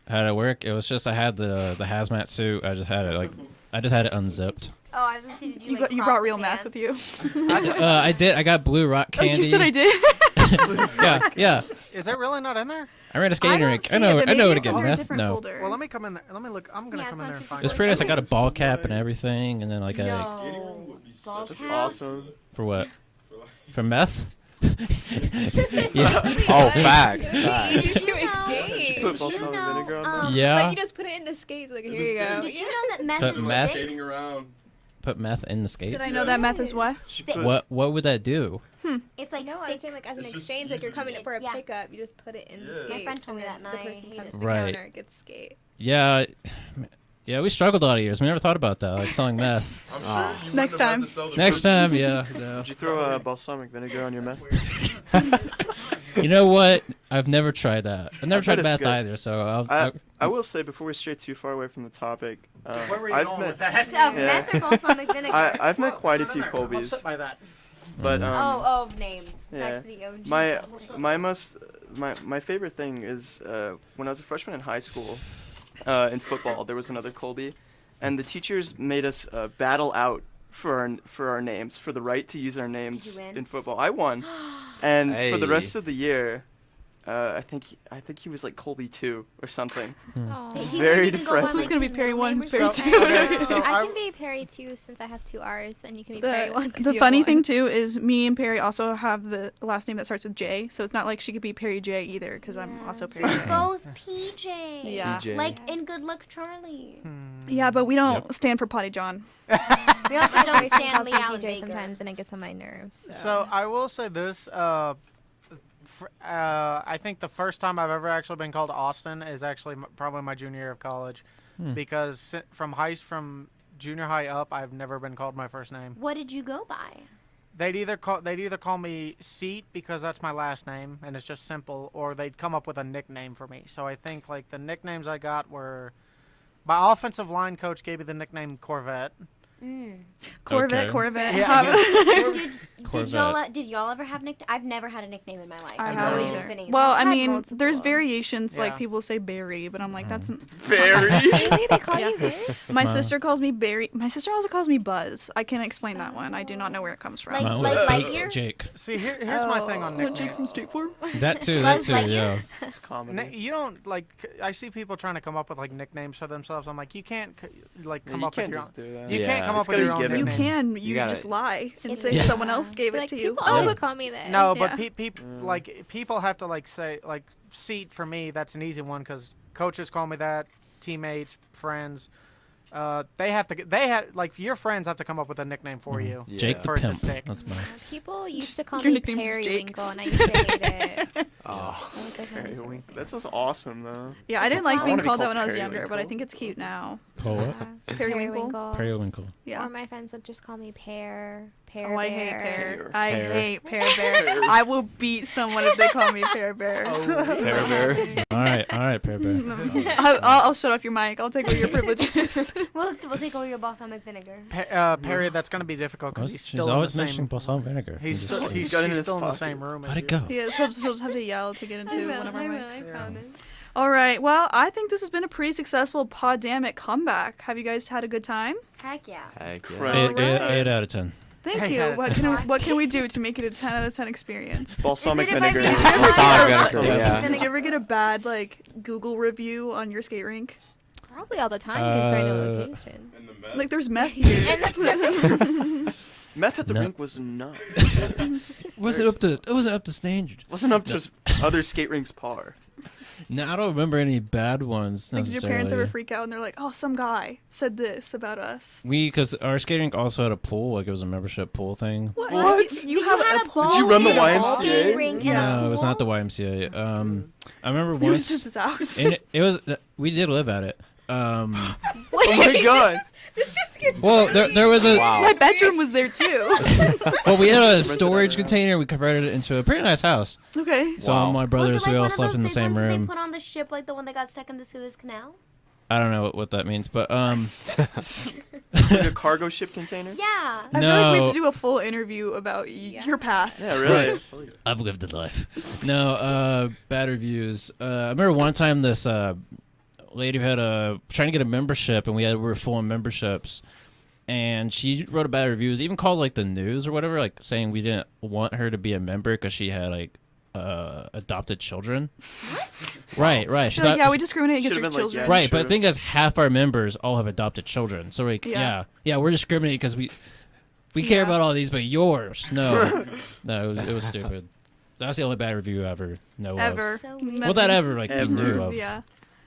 How did it work? It was just I had the hazmat suit. I just had it unzipped. Oh, I was gonna say, did you, You, like, got, you crop brought the real math with pants? you. I did. I got blue rock Oh, candy. you said I did? yeah. Is it really not in there? I ran a skating don't rink. see I know. it, but I know maybe where to it's get under a meth. different No, folder. Well, let me come in there. Let me look. I'm gonna Yeah, come it's in there on and find it's it. pretty nice. I got a ball cap and everything, and then like a No. Ball That's cap? awesome. for what? For meth? yeah. Oh, facts. Did facts. you know? Did you put balsamic vinegar on that? Yeah. Like, you just put it in the skates. Like, here you go. Did you know that meth But is meth- thick? Skating around. Put meth in the skates. Did I know that meth is what? She Thick. put- What would that do? It's like No, I'm thick. saying like as an It's just exchange, like you're easy. coming in for a Yeah. pickup, you just put it in the Yeah. skate. My friend told me and that, then and the I person hate comes it. to the Right. counter, gets skate. Yeah. Yeah, we struggled a lot of years. We never thought about that, like selling meth. I'm sure Ah. you wouldn't Next have had time. to sell the Next food. time, yeah. No. Did you throw balsamic vinegar on your meth? You know what? I've never tried that. I've never I've tried heard it's meth good. either, so I will say before we stray too far away from the topic, Where were you I've going met with that? Of meth or balsamic vinegar? I've met quite a Put it few in there. I'm Colbys, upset by that. but of names. yeah. Back to the OG. my favorite thing is when I was a freshman in high school, in football there was another Colby, and the teachers made us battle out for our names, for the right to use our names win? in football. I won, and for the Hey. rest of the year, I think he was like Colby 2 or something. It's He very didn't even go by, depressing. Who's gonna be his Perry middle 1, name who's or Perry something? 2? Okay, so I I- can be Perry too, since I have 2 R's, and you can be Perry 1. 'cause The you funny have thing one. too is me and Perry also have the last name that starts with J, so it's not like she could be Perry J either, because I'm also Perry J. Both PJ. Yeah. PJ. Like in Good Luck Charlie. Yeah, but we don't stand for Potty John. We also My don't boyfriend stand calls Lee me Allen PJ Baker. sometimes, and it gets on my nerves. So I will say this. I think the first time I've ever actually been called Austin is actually probably my junior year of college, because from junior high up, I've never been called my first name. What did you go by? They'd either call me Seat because that's my last name and it's just simple, or they'd come up with a nickname for me. So I think like the nicknames I got were, my offensive line coach gave me the nickname Corvette. Corvette, Okay. Corvette. Yeah. Did y'all ever have nickname? I've never had a nickname in my life. I It's haven't always either. just been Ava. Well, I I've had mean, multiple. there's variations. Like Yeah. people say Barry, but I'm like, that's Very. Really? They call Yeah. you Barry? my Wow. sister calls me Barry. My sister also calls me Buzz. I can't explain that one. I do not know where it comes from. Like- Mine was like Lightyear? Jake. See, here's my thing on Oh. nicknames. Jake from State Farm. That too. Buzz That too. Lightyear? Yeah. It's comedy. You don't like. I see people trying to come up with like nicknames for themselves. I'm like, you can't like come you up with can't your just own. do that. You Yeah. can't come It's up with gotta your be own given. You nickname. can. You gotta- just lie and It's- say Yeah. someone else gave Be it like, to you. people Oh, always but call me that. No, Yeah. but like people have to like say like Seat for me. That's an easy one because coaches call me that, teammates, friends. They have like your friends have to come up with a nickname for you. Yeah. Jake the For it to pimp. stick. That's mine. People used to call Your me nickname's just Jake. Periwinkle, and I used to hate it. Oh. That was Very definitely wink. That sounds awesome though. yeah, I It's didn't a like fun- being I wanna be called that called when I was younger, but I Periwinkle. think it's cute now. Call what? Periwinkle. Periwinkle. Yeah. Or my friends would just call me Pear. Oh, I hate Bear. Pear. I Pear. hate Pear Bear. I will beat someone if they call me Pear Bear. Pear Bear. All right, Pear Bear. I'll shut off your mic. I'll take away your privileges. We'll take over your balsamic vinegar. Perry, that's gonna be difficult because he's She's still in the always same. mentioning balsamic vinegar. He's I'm still just- he's, got it in she's his still in the pocket. same room. How'd as it go? you. He is. He'll just have to yell to get into one of our mics. Yeah. All right. Well, I think this has been a pretty successful Poddamit comeback. Have you guys had a good time? Heck yeah. Heck yeah. Crap. Eight, Alright. 8 out of 10. Thank Hey, you. had a What can we do to make it a 10 out of 10 experience? Balsamic Is it if I vinegar. read is- Balsamic vinegar? vinegar, yeah. Did you ever get a bad like Google review on your skate rink? Probably all the time, considering the location. And the meth. Like there's meth here. Meth at the No. rink was nuts. Was it up to? It wasn't up to standard. Wasn't up to other skate rinks par. No, I don't remember any bad ones Like, did your parents ever necessarily. freak out and they're like, "Oh, some guy said this about us"? Because our skating rink also had a pool, like it was a membership pool thing. What? You have had a pool? Did you run the in a YMCA? skating rink in a No, it was not the pool? YMCA. I remember It was once. just his house. and it was. We did live at it. Oh my god. Well, there was a Wow. My bedroom was there too. well, we had a Rented storage that out. container. We converted it into a pretty nice house. Okay. So Wow. my Was brothers, it like we all one of slept those in the big same ones that room. they put on the ship, like the one that got stuck in the Suez Canal? I don't know what that means, but It's like a cargo ship container. Yeah. I feel like we have No. to do a full interview about your past. Yeah, really. I've lived a life. No, bad reviews. I remember one time this lady who had trying to get a membership, and we were full of memberships, and she wrote a bad review. It was even called like the news or whatever, like saying we didn't want her to be a member because she had like adopted children. What? Right. She They're like, thought, yeah, we discriminate against Should've your been like, children. yeah. right, but the Should've. thing is, half our members all have adopted children. So like, Yeah. yeah, we're discriminating because we care Yeah. about all these, but yours, no, it was stupid. That's the only bad review I ever know Ever. of. So weird. Well, that ever like you Ever. knew of, Yeah.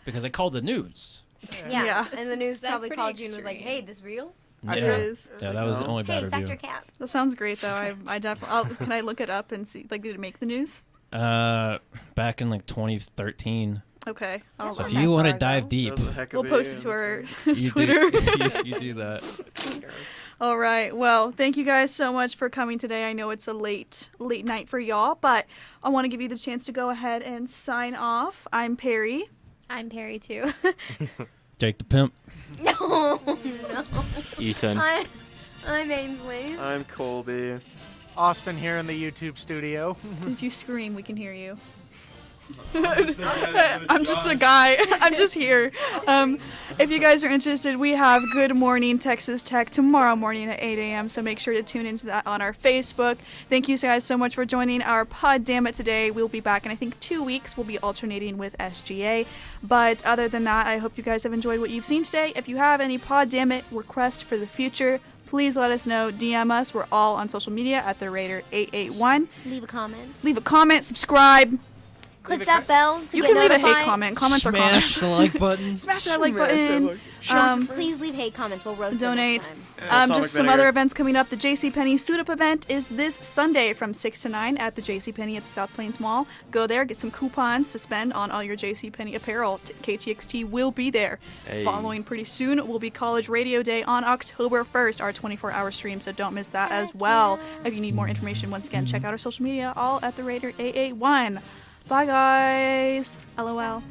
because I called the news. Yeah. Yeah. And the news That's probably pretty called you and was like, extreme. "Hey, this real?" I It Yeah. is. Yeah, that was the only Hey, bad factor review. cap. That sounds great though. I definitely. Can I look it up and see? Like, did it make the news? Back in like 2013. Okay. That's So not if that you want to far dive ago. deep, That was a heck of We'll a post it to our you Twitter. you do that. All right. Well, thank you guys so much for coming today. I know it's a late night for y'all, but I want to give you the chance to go ahead and sign off. I'm Perry. I'm Perry too. Jake the Pimp. No. Ethan. I'm Ainsley. I'm Colby. Austin here in the YouTube studio. If you scream, we can hear you. I'm just a guy. I'm just here. If you guys are interested, we have Good Morning Texas Tech tomorrow morning at 8 a.m. So make sure to tune into that on our Facebook. Thank you guys so much for joining our Pod Dammit today. We'll be back in I think 2 weeks. We'll be alternating with SGA. But other than that, I hope you guys have enjoyed what you've seen today. If you have any Pod Dammit requests for the future, please let us know. DM us. We're all on social media at the Raider881. Leave a comment. Leave a comment, subscribe. Click that bell to You get can leave a notified. hate comment. Comments are Smash comments. the like button. Smash that like Smash that button. like- Please leave hate comments. We'll roast Donate. them next time. Sonic Just some vinegar. other events coming up. The JCPenney Suit Up event is this Sunday from 6 to 9 at the JCPenney at the South Plains Mall. Go there, get some coupons to spend on all your JCPenney apparel. KTXT will be there. Hey. Following pretty soon will be College Radio Day on October 1st, our 24-hour stream, so don't miss that as well. If you need more information, once again, check out our social media, all at the Raider881. Bye, guys. LOL. Bye.